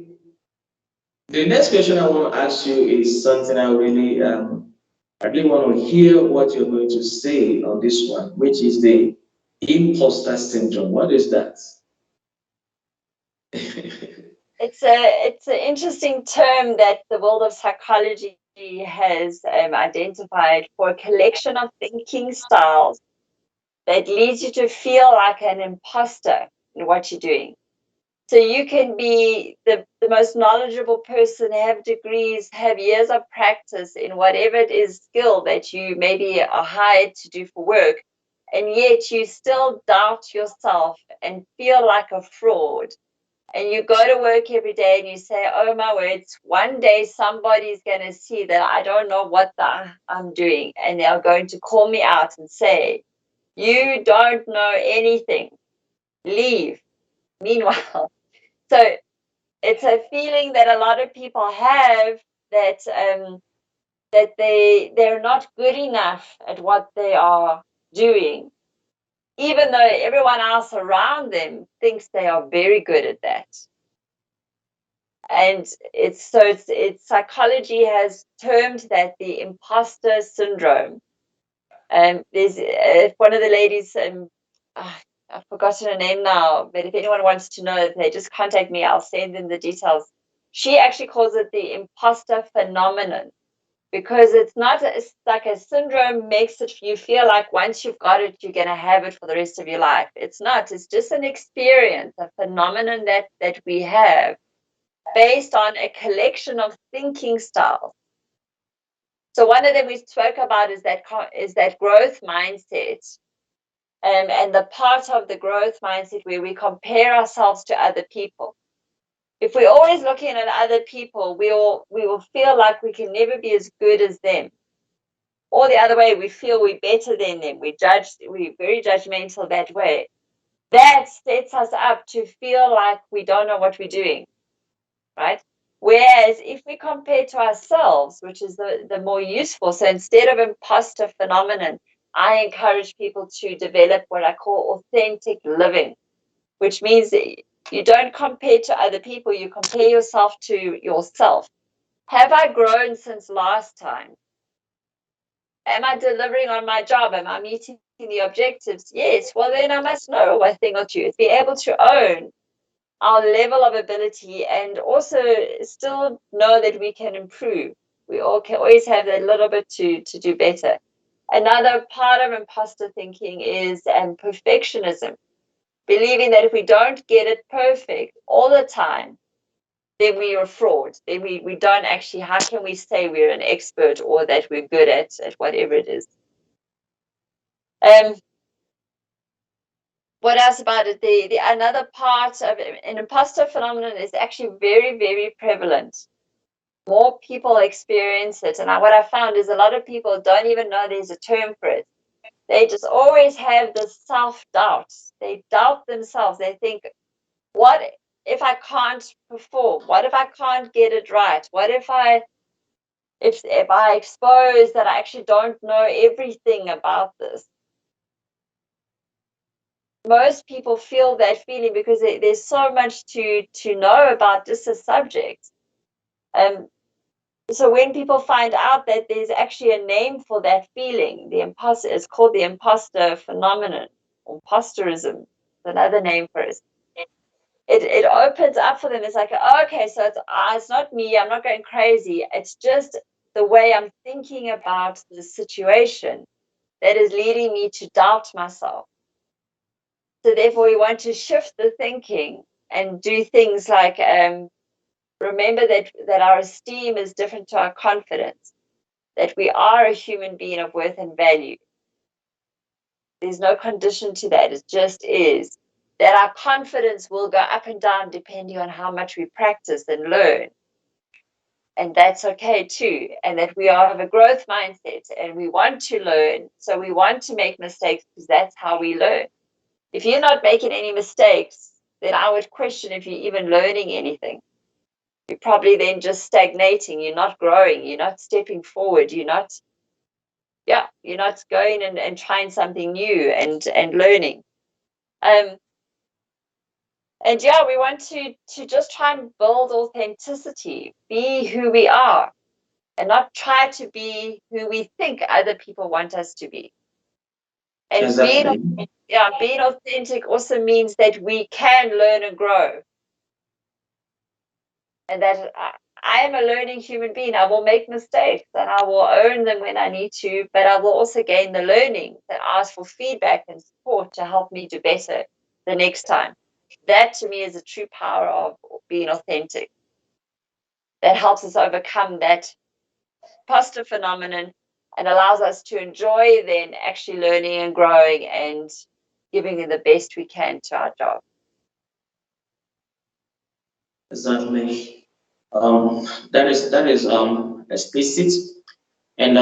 the next question I want to ask you is something I really want to hear what you're going to say on this one, which is the imposter syndrome. What is that? It's an interesting term that the world of psychology has identified for a collection of thinking styles that leads you to feel like an imposter in what you're doing. So you can be the most knowledgeable person, have degrees, have years of practice in whatever it is skill that you maybe are hired to do for work, and yet you still doubt yourself and feel like a fraud. And you go to work every day and you say, oh my words, one day somebody's going to see that I don't know what I'm doing, and they're going to call me out and say, you don't know anything, leave. Meanwhile, so it's a feeling that a lot of people have that that they're not good enough at what they are doing, even though everyone else around them thinks they are very good at that. And it's psychology has termed that the imposter syndrome. There's one of the ladies, I've forgotten her name now, but if anyone wants to know, they just contact me. I'll send them the details. She actually calls it the imposter phenomenon, because it's not, it's like a syndrome makes it you feel like once you've got it, you're going to have it for the rest of your life. It's not. It's just an experience, a phenomenon that we have based on a collection of thinking styles. So one of them we spoke about is that growth mindset. And the part of the growth mindset where we compare ourselves to other people. If we're always looking at other people, we will feel like we can never be as good as them. Or the other way, we feel we're better than them. We're very judgmental that way. That sets us up to feel like we don't know what we're doing, right? Whereas if we compare to ourselves, which is the more useful, so instead of imposter phenomenon, I encourage people to develop what I call authentic living, which means that you don't compare to other people, you compare yourself to yourself. Have I grown since last time? Am I delivering on my job? Am I meeting the objectives? Yes. Well, then I must know a thing or two. It's be able to own our level of ability and also still know that we can improve. We all can always have that little bit to do better. Another part of imposter thinking is perfectionism, believing that if we don't get it perfect all the time, then we are fraud. Then we don't actually, how can we say we're an expert or that we're good at whatever it is? What else about it? The another part of an imposter phenomenon is actually very, very prevalent. More people experience it. And what I found is a lot of people don't even know there's a term for it. They just always have this self-doubt. They doubt themselves. They think, what if I can't perform? What if I can't get it right? What if I expose that I actually don't know everything about this? Most people feel that feeling because there's so much to know about just a subject. So when people find out that there's actually a name for that feeling, the imposter is called the imposter phenomenon, or imposterism, another name for it. It opens up for them. It's like, oh, okay, so it's not me. I'm not going crazy. It's just the way I'm thinking about the situation that is leading me to doubt myself. So therefore, we want to shift the thinking and do things like remember that our esteem is different to our confidence, that we are a human being of worth and value. There's no condition to that. It just is. That our confidence will go up and down depending on how much we practice and learn. And that's okay too. And that we have a growth mindset and we want to learn. So we want to make mistakes because that's how we learn. If you're not making any mistakes, then I would question if you're even learning anything. You're probably then just stagnating. You're not growing. You're not stepping forward. You're not going and trying something new and learning. And yeah, we want to just try and build authenticity, be who we are, and not try to be who we think other people want us to be. And Exactly. being authentic also means that we can learn and grow. And that I am a learning human being. I will make mistakes and I will own them when I need to, but I will also gain the learning that asks for feedback and support to help me do better the next time. That to me is the true power of being authentic. That helps us overcome that positive phenomenon and allows us to enjoy then actually learning and growing and giving it the best we can to our job. Exactly. That is explicit, and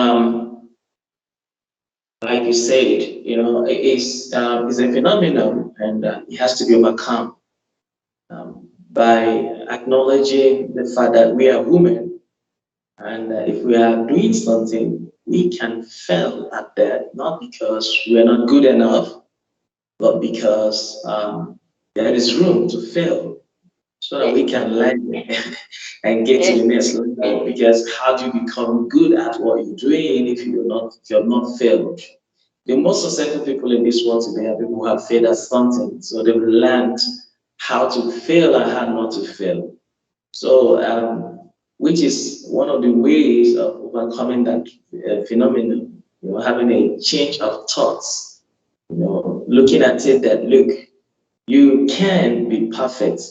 like you said, it's a phenomenon, and it has to be overcome by acknowledging the fact that we are human, and if we are doing something, we can fail at that, not because we are not good enough, but because there is room to fail so that we can learn and get to Yes. the next level. Because how do you become good at what you're doing if you're not failed? The most successful people in this world today are people who have failed at something. So they've learned how to fail and how not to fail. So, which is one of the ways of overcoming that phenomenon, having a change of thoughts, looking at it that, look, you can be perfect,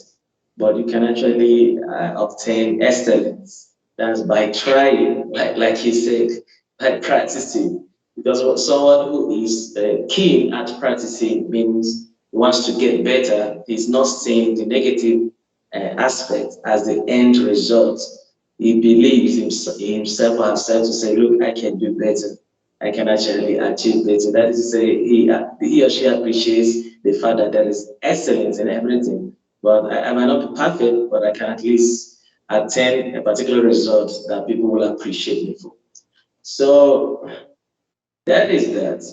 but you can actually obtain excellence. That's by trying, like he said, by practicing. Because someone who is keen at practicing means wants to get better. He's not seeing the negative aspect as the end result. He believes himself or herself to say, look, I can do better. I can actually achieve better. That is to say, he or she appreciates the fact that there is excellence in everything. But I might not be perfect, but I can at least attain a particular result that people will appreciate me for. So that is that,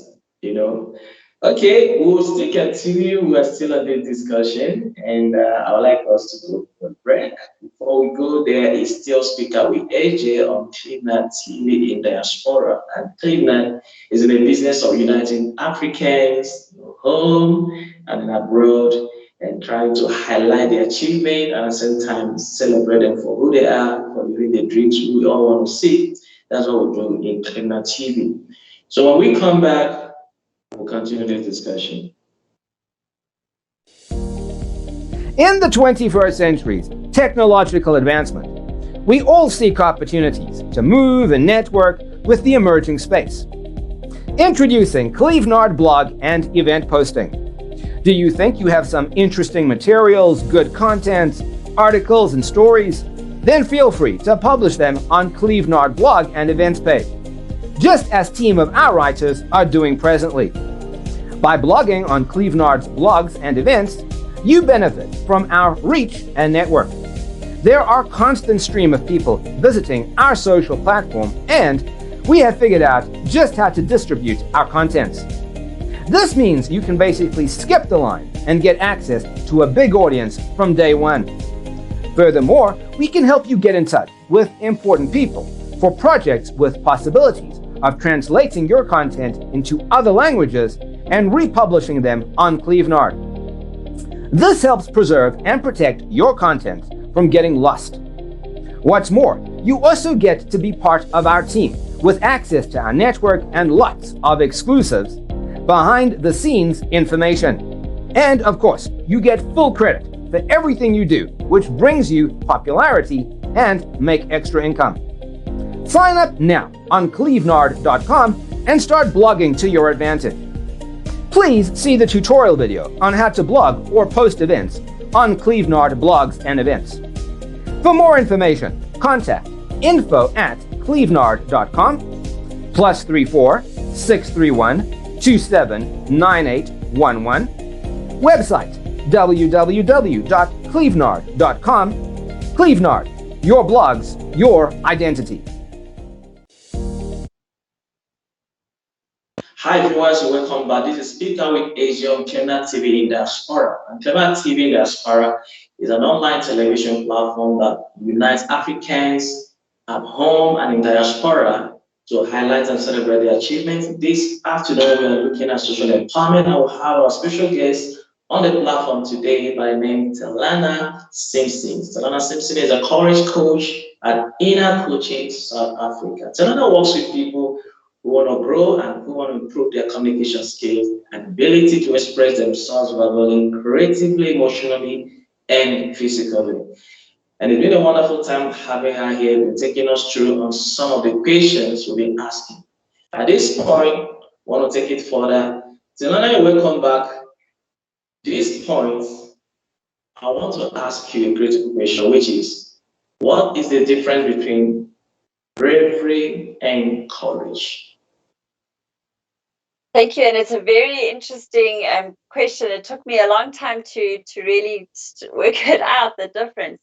you know. Okay, we'll still continue. We are still on this discussion, and I would like us to go for a break. Before we go there, is still speaker with AJ on Cleveland TV in diaspora. And Cleveland is in the business of uniting Africans home and abroad and trying to highlight their achievement and at the same time celebrate them for who they are, for living the dreams we all want to see. That's what we do in Cleveland TV. So when we come back, we'll continue this discussion. In the 21st century's technological advancement, we all seek opportunities to move and network with the emerging space. Introducing Clevenard blog and event posting. Do you think you have some interesting materials, good content, articles, and stories? Then feel free to publish them on Clevenard blog and events page, just as team of our writers are doing presently. By blogging on Clevenard's blogs and events, you benefit from our reach and network. There are constant stream of people visiting our social platform, and we have figured out just how to distribute our contents. This means you can basically skip the line and get access to a big audience from day one. Furthermore, we can help you get in touch with important people for projects with possibilities of translating your content into other languages and republishing them on Clevenard. This helps preserve and protect your content from getting lost. What's more, you also get to be part of our team with access to our network and lots of exclusives, behind the scenes information. And of course, you get full credit for everything you do, which brings you popularity and make extra income. Sign up now on clevenard.com and start blogging to your advantage. Please see the tutorial video on how to blog or post events on Clevenard Blogs and Events. For more information, contact info@clevenard.com +34 631 279811. Website www.clevenard.com. Clevenard, your blogs, your identity. Hi viewers, welcome back. This is Speaker with Asia on Cleveland TV in Diaspora. And Cleveland TV in Diaspora is an online television platform that unites Africans at home and in diaspora to highlight and celebrate their achievements. This afternoon, we are looking at social empowerment. I will have our special guest on the platform today by name Telana Simpson. Telana Simpson is a courage coach at Inner Coaching South Africa. Telana works with people who want to grow and who want to improve their communication skills and ability to express themselves verbally, creatively, emotionally, and physically. And it's been a wonderful time having her here and taking us through on some of the questions we've been asking. At this point, I want to take it further. Telana, welcome back. This point, I want to ask you a critical question, which is, what is the difference between bravery and courage? Thank you, and it's a very interesting question. It took me a long time to really work it out, the difference.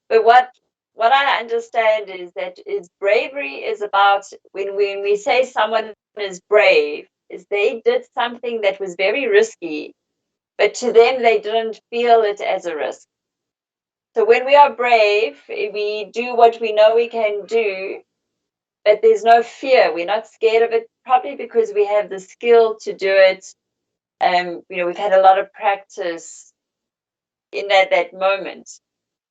But what I understand is that is bravery is about when we say someone is brave, is they did something that was very risky, but to them they didn't feel it as a risk. So when we are brave, we do what we know we can do, but there's no fear. We're not scared of it, probably because we have the skill to do it. We've had a lot of practice in that moment.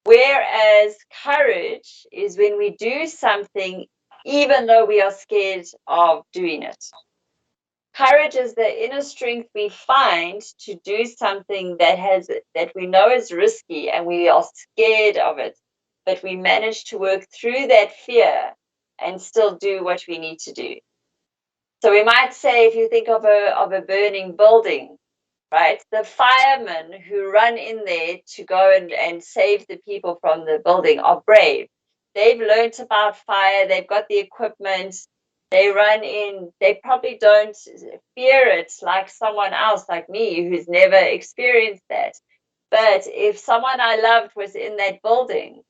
Whereas courage is when we do something even though we are scared of doing it. Courage is the inner strength we find to do something that we know is risky and we are scared of it, but we manage to work through that fear and still do what we need to do. So we might say, if you think of a burning building, right? The firemen who run in there to go and save the people from the building are brave. They've learned about fire, they've got the equipment, they run in, they probably don't fear it like someone else, like me, who's never experienced that. But if someone I loved was in that building,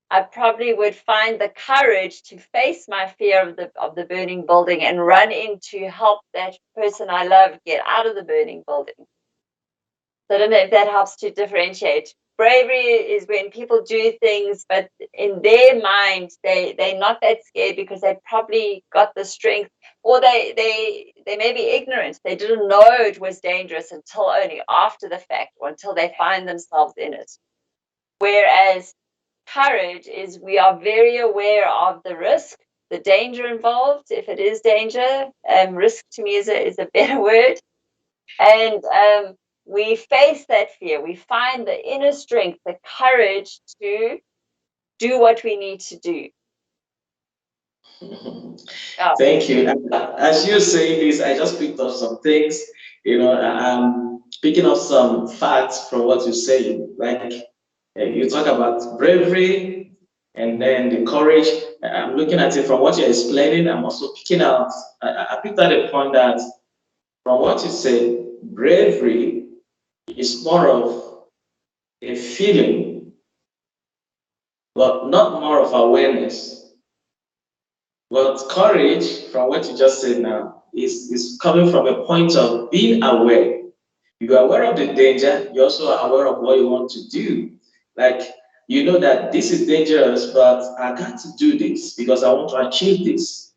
I probably would find the courage to face my fear of the burning building and run in to help that person I love get out of the burning building. So I don't know if that helps to differentiate. Bravery is when people do things, but in their mind, they're not that scared because they probably got the strength, or they may be ignorant. They didn't know it was dangerous until only after the fact, or until they find themselves in it. Whereas courage is we are very aware of the risk, the danger involved, if it is danger. Risk to me is a better word. And we face that fear. We find the inner strength, the courage to do what we need to do. Oh. Thank you. As you're saying this, I just picked up some things. I'm picking up some facts from what you're saying. Like you talk about bravery and then the courage. I'm looking at it from what you're explaining. I'm also picking out. I picked out a point that from what you said, bravery is more of a feeling, but not more of awareness. But courage, from what you just said now, is coming from a point of being aware. You are aware of the danger, you're also aware of what you want to do. Like, you know that this is dangerous, but I got to do this because I want to achieve this.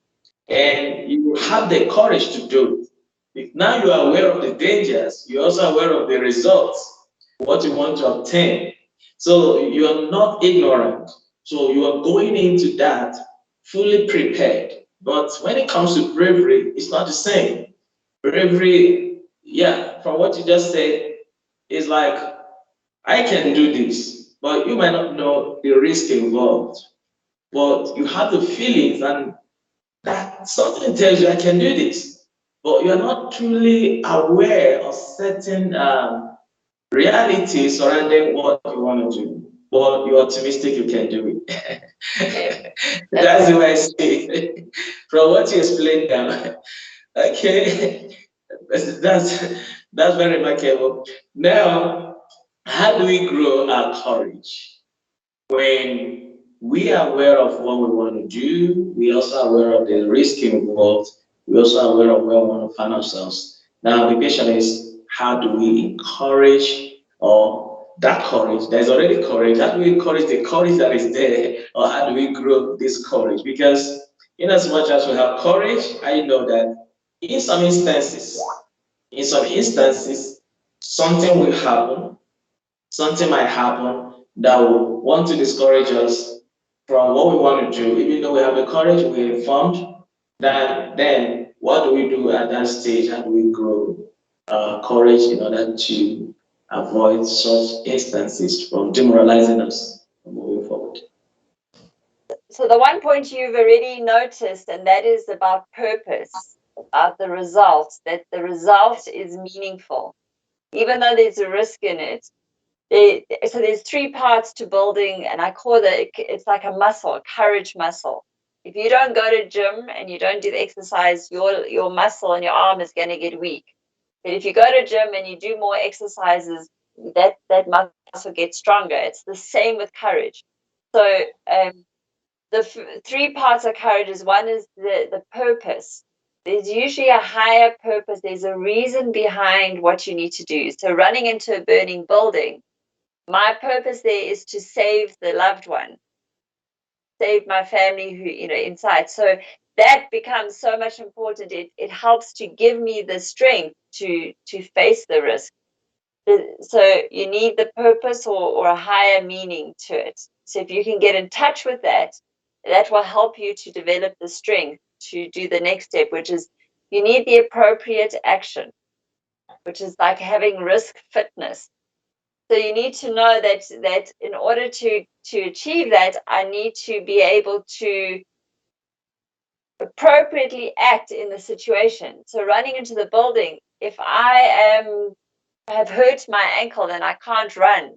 And you have the courage to do it. If now you are aware of the dangers, you're also aware of the results, what you want to obtain. So you are not ignorant. So you are going into that fully prepared. But when it comes to bravery, it's not the same. Bravery, yeah, from what you just said, is like, I can do this, but you might not know the risk involved. But you have the feelings, and that something tells you I can do this, but you're not truly aware of certain realities surrounding what you want to do. But you're optimistic you can do it. That's the way I see it. From what you explained now. Okay. That's very remarkable. Now, how do we grow our courage? When we are aware of what we want to do, we also aware of the risk involved, we also aware of where we want to find ourselves. Now the question is, how do we encourage or that courage? There's already courage. How do we encourage the courage that is there, or how do we grow this courage? Because in as much as we have courage, I know that in some instances, something will happen, something might happen that will want to discourage us from what we want to do, even though we have the courage, we're informed, then what do we do at that stage? How do we grow courage in order to avoid such instances from demoralizing us moving forward? So the one point you've already noticed, and that is about purpose, about the result, that the result is meaningful. Even though there's a risk in it, so there's three parts to building, and I call it's like a muscle, a courage muscle. If you don't go to gym and you don't do the exercise, your muscle and your arm is going to get weak. But if you go to gym and you do more exercises, that muscle gets stronger. It's the same with courage. So the three parts of courage is, one is the purpose. There's usually a higher purpose. There's a reason behind what you need to do. So running into a burning building, my purpose there is to save the loved one, save my family who, inside. So that becomes so much important. It helps to give me the strength to face the risk. So you need the purpose or a higher meaning to it. So if you can get in touch with that, that will help you to develop the strength to do the next step, which is you need the appropriate action, which is like having risk fitness. So you need to know that in order to achieve that, I need to be able to appropriately act in the situation. So running into the building, if I have hurt my ankle and I can't run,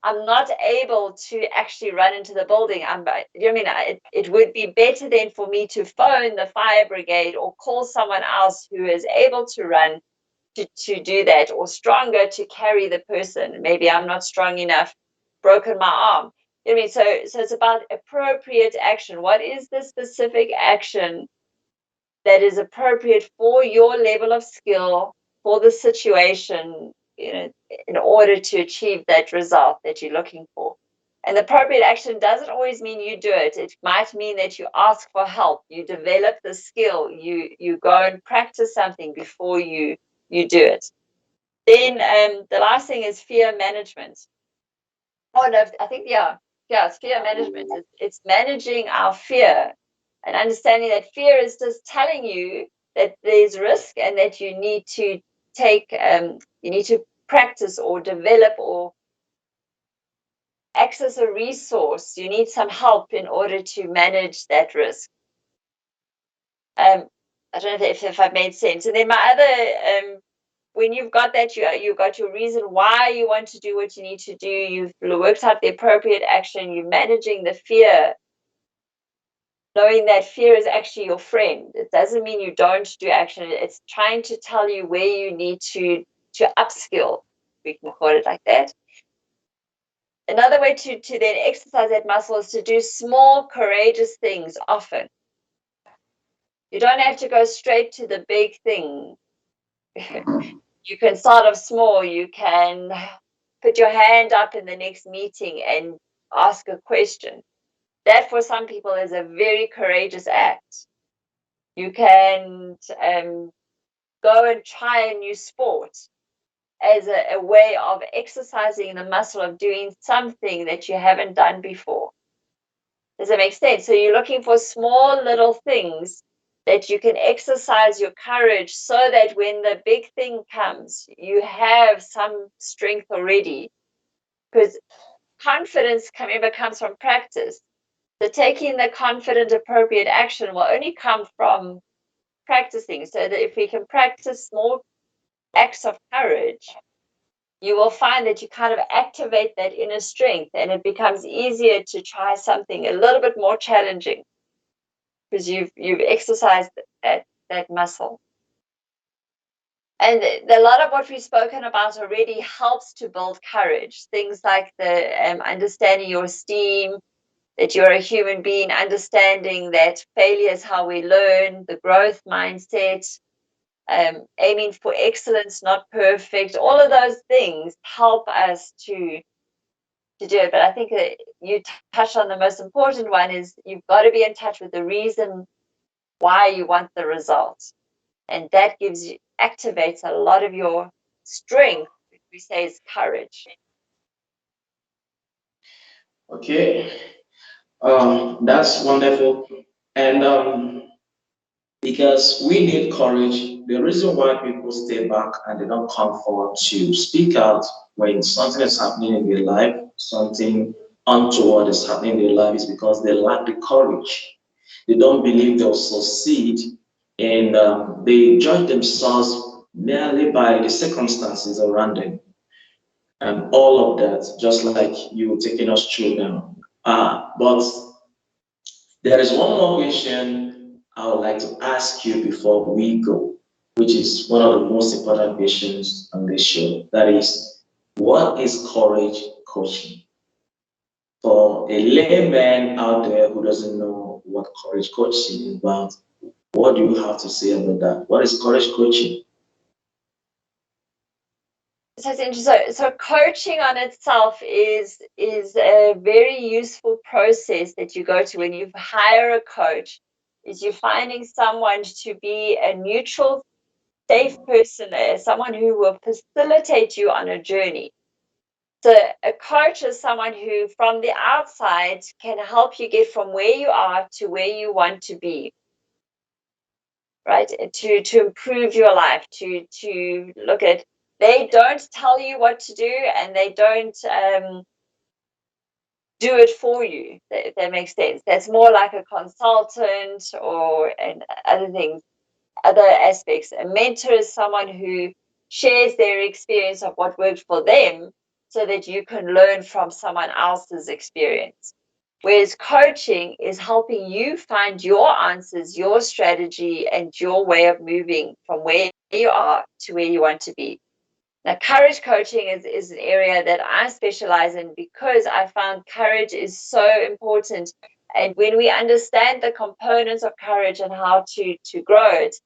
I'm not able to actually run into the building. You know what I mean? It would be better then for me to phone the fire brigade or call someone else who is able to run to do that, or stronger to carry the person. Maybe I'm not strong enough, broken my arm. You know what I mean? So it's about appropriate action. What is the specific action that is appropriate for your level of skill, for the situation, in order to achieve that result that you're looking for? And the appropriate action doesn't always mean you do it. It might mean that you ask for help, you develop the skill, you go and practice something before you do it. Then the last thing is fear management. Oh no, I think it's fear management. It's managing our fear and understanding that fear is just telling you that there's risk and that you need to you need to practice or develop or access a resource. You need some help in order to manage that risk. I don't know if I've made sense. And then my other when you've got that, you've got your reason why you want to do what you need to do. You've worked out the appropriate action. You're managing the fear, knowing that fear is actually your friend. It doesn't mean you don't do action. It's trying to tell you where you need to upskill. We can call it like that. Another way to then exercise that muscle is to do small, courageous things often. You don't have to go straight to the big thing. You can start off small. You can put your hand up in the next meeting and ask a question. That for some people is a very courageous act. You can go and try a new sport as a way of exercising the muscle of doing something that you haven't done before. Does that make sense? So you're looking for small little things that you can exercise your courage so that when the big thing comes, you have some strength already. Because confidence, remember, comes from practice. So taking the confident, appropriate action will only come from practicing. So that if we can practice small acts of courage, you will find that you kind of activate that inner strength and it becomes easier to try something a little bit more challenging because you've exercised that muscle. And a lot of what we've spoken about already helps to build courage. Things like the understanding your esteem, that you're a human being, understanding that failure is how we learn, the growth mindset, aiming for excellence, not perfect. All of those things help us to do it. But I think that you touched on the most important one is you've got to be in touch with the reason why you want the result. And that activates a lot of your strength, we say, is courage. Okay, that's wonderful. And because we need courage, the reason why people stay back and they don't come forward to speak out when something is happening in their life, something untoward is happening in their life, is because they lack the courage. They don't believe they'll succeed, and they judge themselves merely by the circumstances around them and all of that, just like you taking us through now. But there is one more question I would like to ask you before we go, which is one of the most important questions on this show. That is, what is courage coaching? For a layman out there who doesn't know what courage coaching is about, what do you have to say about that? What is courage coaching? So it's interesting. So coaching on itself is a very useful process that you go to when you hire a coach. Is you're finding someone to be a neutral, safe person there, someone who will facilitate you on a journey. So a coach is someone who, from the outside, can help you get from where you are to where you want to be, right? To improve your life, to look at. They don't tell you what to do, and they don't do it for you. If that makes sense. That's more like a consultant or and other things, other aspects. A mentor is someone who shares their experience of what worked for them, so that you can learn from someone else's experience. Whereas coaching is helping you find your answers, your strategy, and your way of moving from where you are to where you want to be. Now, courage coaching is an area that I specialize in because I found courage is so important. And when we understand the components of courage and how to grow it,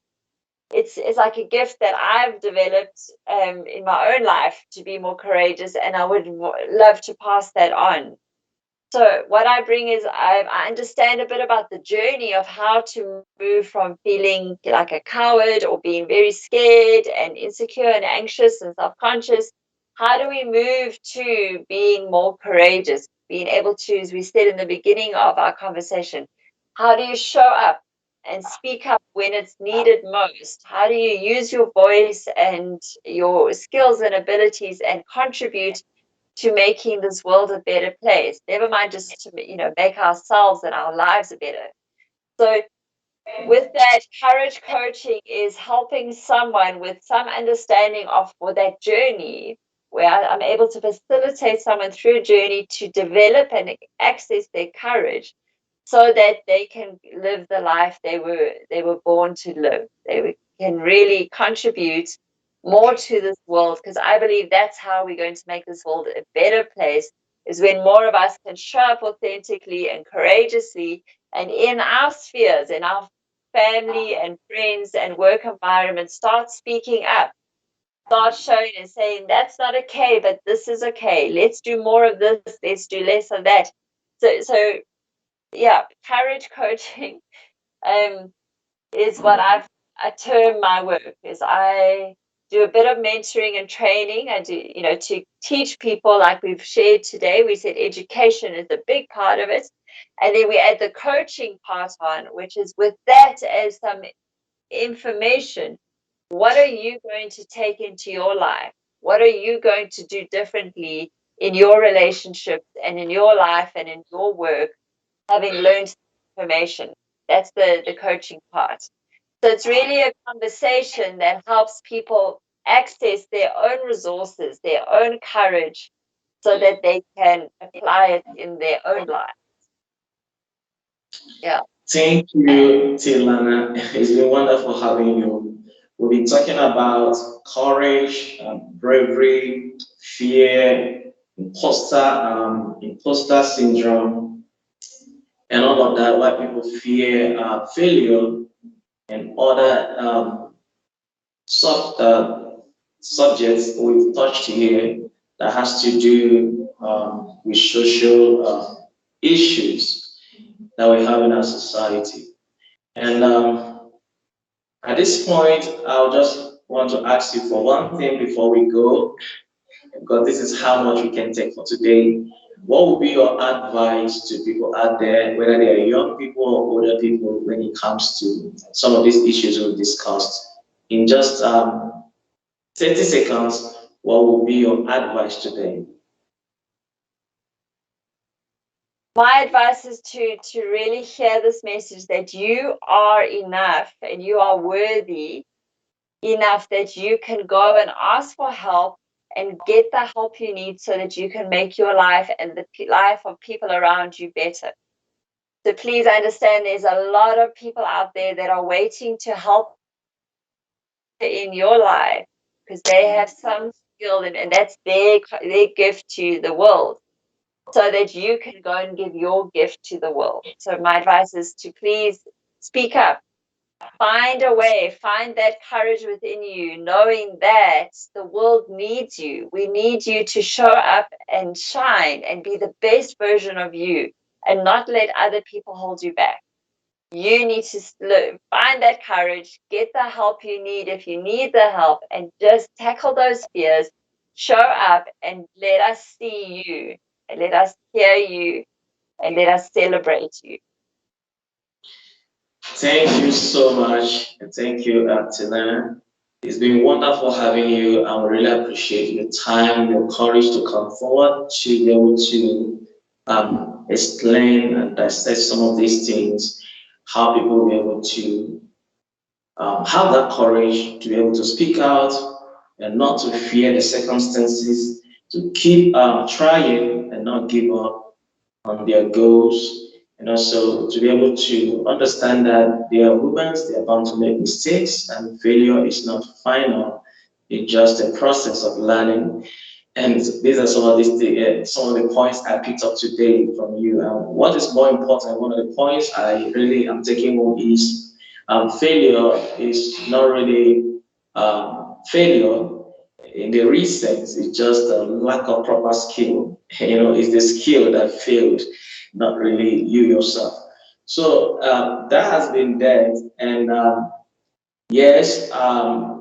it's like a gift that I've developed in my own life to be more courageous, and I would love to pass that on. So what I bring is I understand a bit about the journey of how to move from feeling like a coward or being very scared and insecure and anxious and self-conscious. How do we move to being more courageous, being able to, as we said in the beginning of our conversation, how do you show up and speak up when it's needed most? How do you use your voice and your skills and abilities and contribute to making this world a better place? Never mind just to make ourselves and our lives better. So with that, courage coaching is helping someone with some understanding of for that journey, where I'm able to facilitate someone through a journey to develop and access their courage, so that they can live the life they were born to live. Can really contribute more to this world, because I believe that's how we're going to make this world a better place, is when more of us can show up authentically and courageously, and in our spheres, in our family and friends and work environment, start speaking up, start showing and saying, that's not okay, but this is okay. Let's do more of this, let's do less of that. So yeah, courage coaching is what I term my work. Is I do a bit of mentoring and training. I do, to teach people, like we've shared today. We said education is a big part of it. And then we add the coaching part on, which is with that as some information. What are you going to take into your life? What are you going to do differently in your relationships and in your life and in your work, having learned information? That's the coaching part. So it's really a conversation that helps people access their own resources, their own courage, so that they can apply it in their own life. Yeah. Thank you, Telana. It's been wonderful having you. We'll be talking about courage, bravery, fear, imposter syndrome, and all of that. Why people fear failure and other sub, subjects we've touched here that has to do with social issues that we have in our society. And at this point, I'll just want to ask you for one thing before we go, because this is how much we can take for today. What would be your advice to people out there, whether they are young people or older people, when it comes to some of these issues we've discussed? In just 30 seconds, what would be your advice today? My advice is to really hear this message that you are enough and you are worthy enough that you can go and ask for help and get the help you need so that you can make your life and the life of people around you better. So please understand there's a lot of people out there that are waiting to help in your life because they have some skill and that's their gift to the world so that you can go and give your gift to the world. So my advice is to please speak up. Find a way, find that courage within you, knowing that the world needs you. We need you to show up and shine and be the best version of you and not let other people hold you back. You need to find that courage, get the help you need if you need the help, and just tackle those fears. Show up and let us see you, and let us hear you, and let us celebrate you. Thank you so much. And thank you, Telana. It's been wonderful having you. I really appreciate your time, your courage to come forward to be able to explain and dissect some of these things, how people will be able to have that courage to be able to speak out and not to fear the circumstances, to keep trying and not give up on their goals, and also to be able to understand that they are humans, they are bound to make mistakes, and failure is not final. It's just a process of learning. And these are some of the points I picked up today from you. What is more important, one of the points I really am taking home is failure is not really failure in the real sense. It's just a lack of proper skill. It's the skill that failed, not really you yourself. So that has been there, and yes,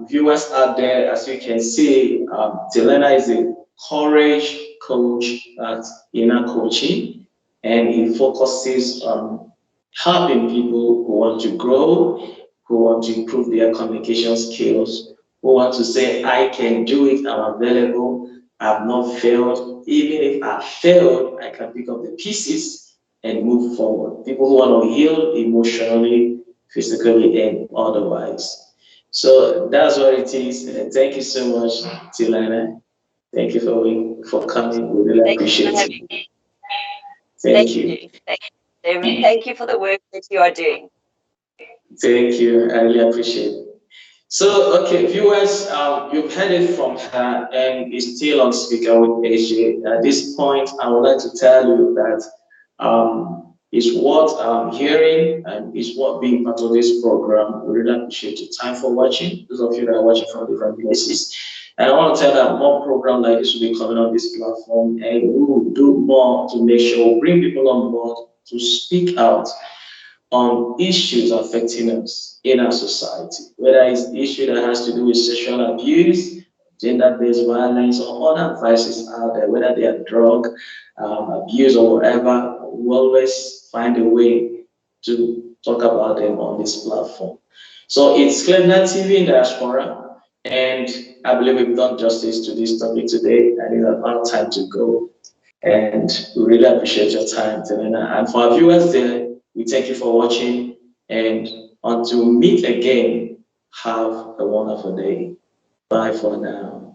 viewers out there, as you can see, Telana is a courage coach at Inner Coaching, and he focuses on helping people who want to grow, who want to improve their communication skills, who want to say, I can do it, I'm available, I've not failed. Even if I failed, I can pick up the pieces and move forward. People who want to heal emotionally, physically, and otherwise. So that's what it is. And thank you so much, Tilana. Thank you for coming. We really Thank you for appreciate having it. me. Thank Thank you. you. Thank you, David. Thank you for the work that you are doing. Thank you. I really appreciate it. So, okay, viewers, you've heard it from her, and it's still on speaker with AJ. At this point, I would like to tell you that it's what I'm hearing and it's what being part of this program. We really appreciate your time for watching. Those of you that are watching from different places. And I want to tell that more programs like this will be coming on this platform, and we will do more to make sure we bring people on board to speak out on issues affecting us in our society, whether it's issue that has to do with sexual abuse, gender-based violence, or other vices out there, whether they are drug abuse or whatever, we always find a way to talk about them on this platform. So it's Cleveland TV in Diaspora, and I believe we've done justice to this topic today, and it's about time to go. And we really appreciate your time, Telena. And for our viewers there, we thank you for watching. And until we meet again, have a wonderful day. Bye for now.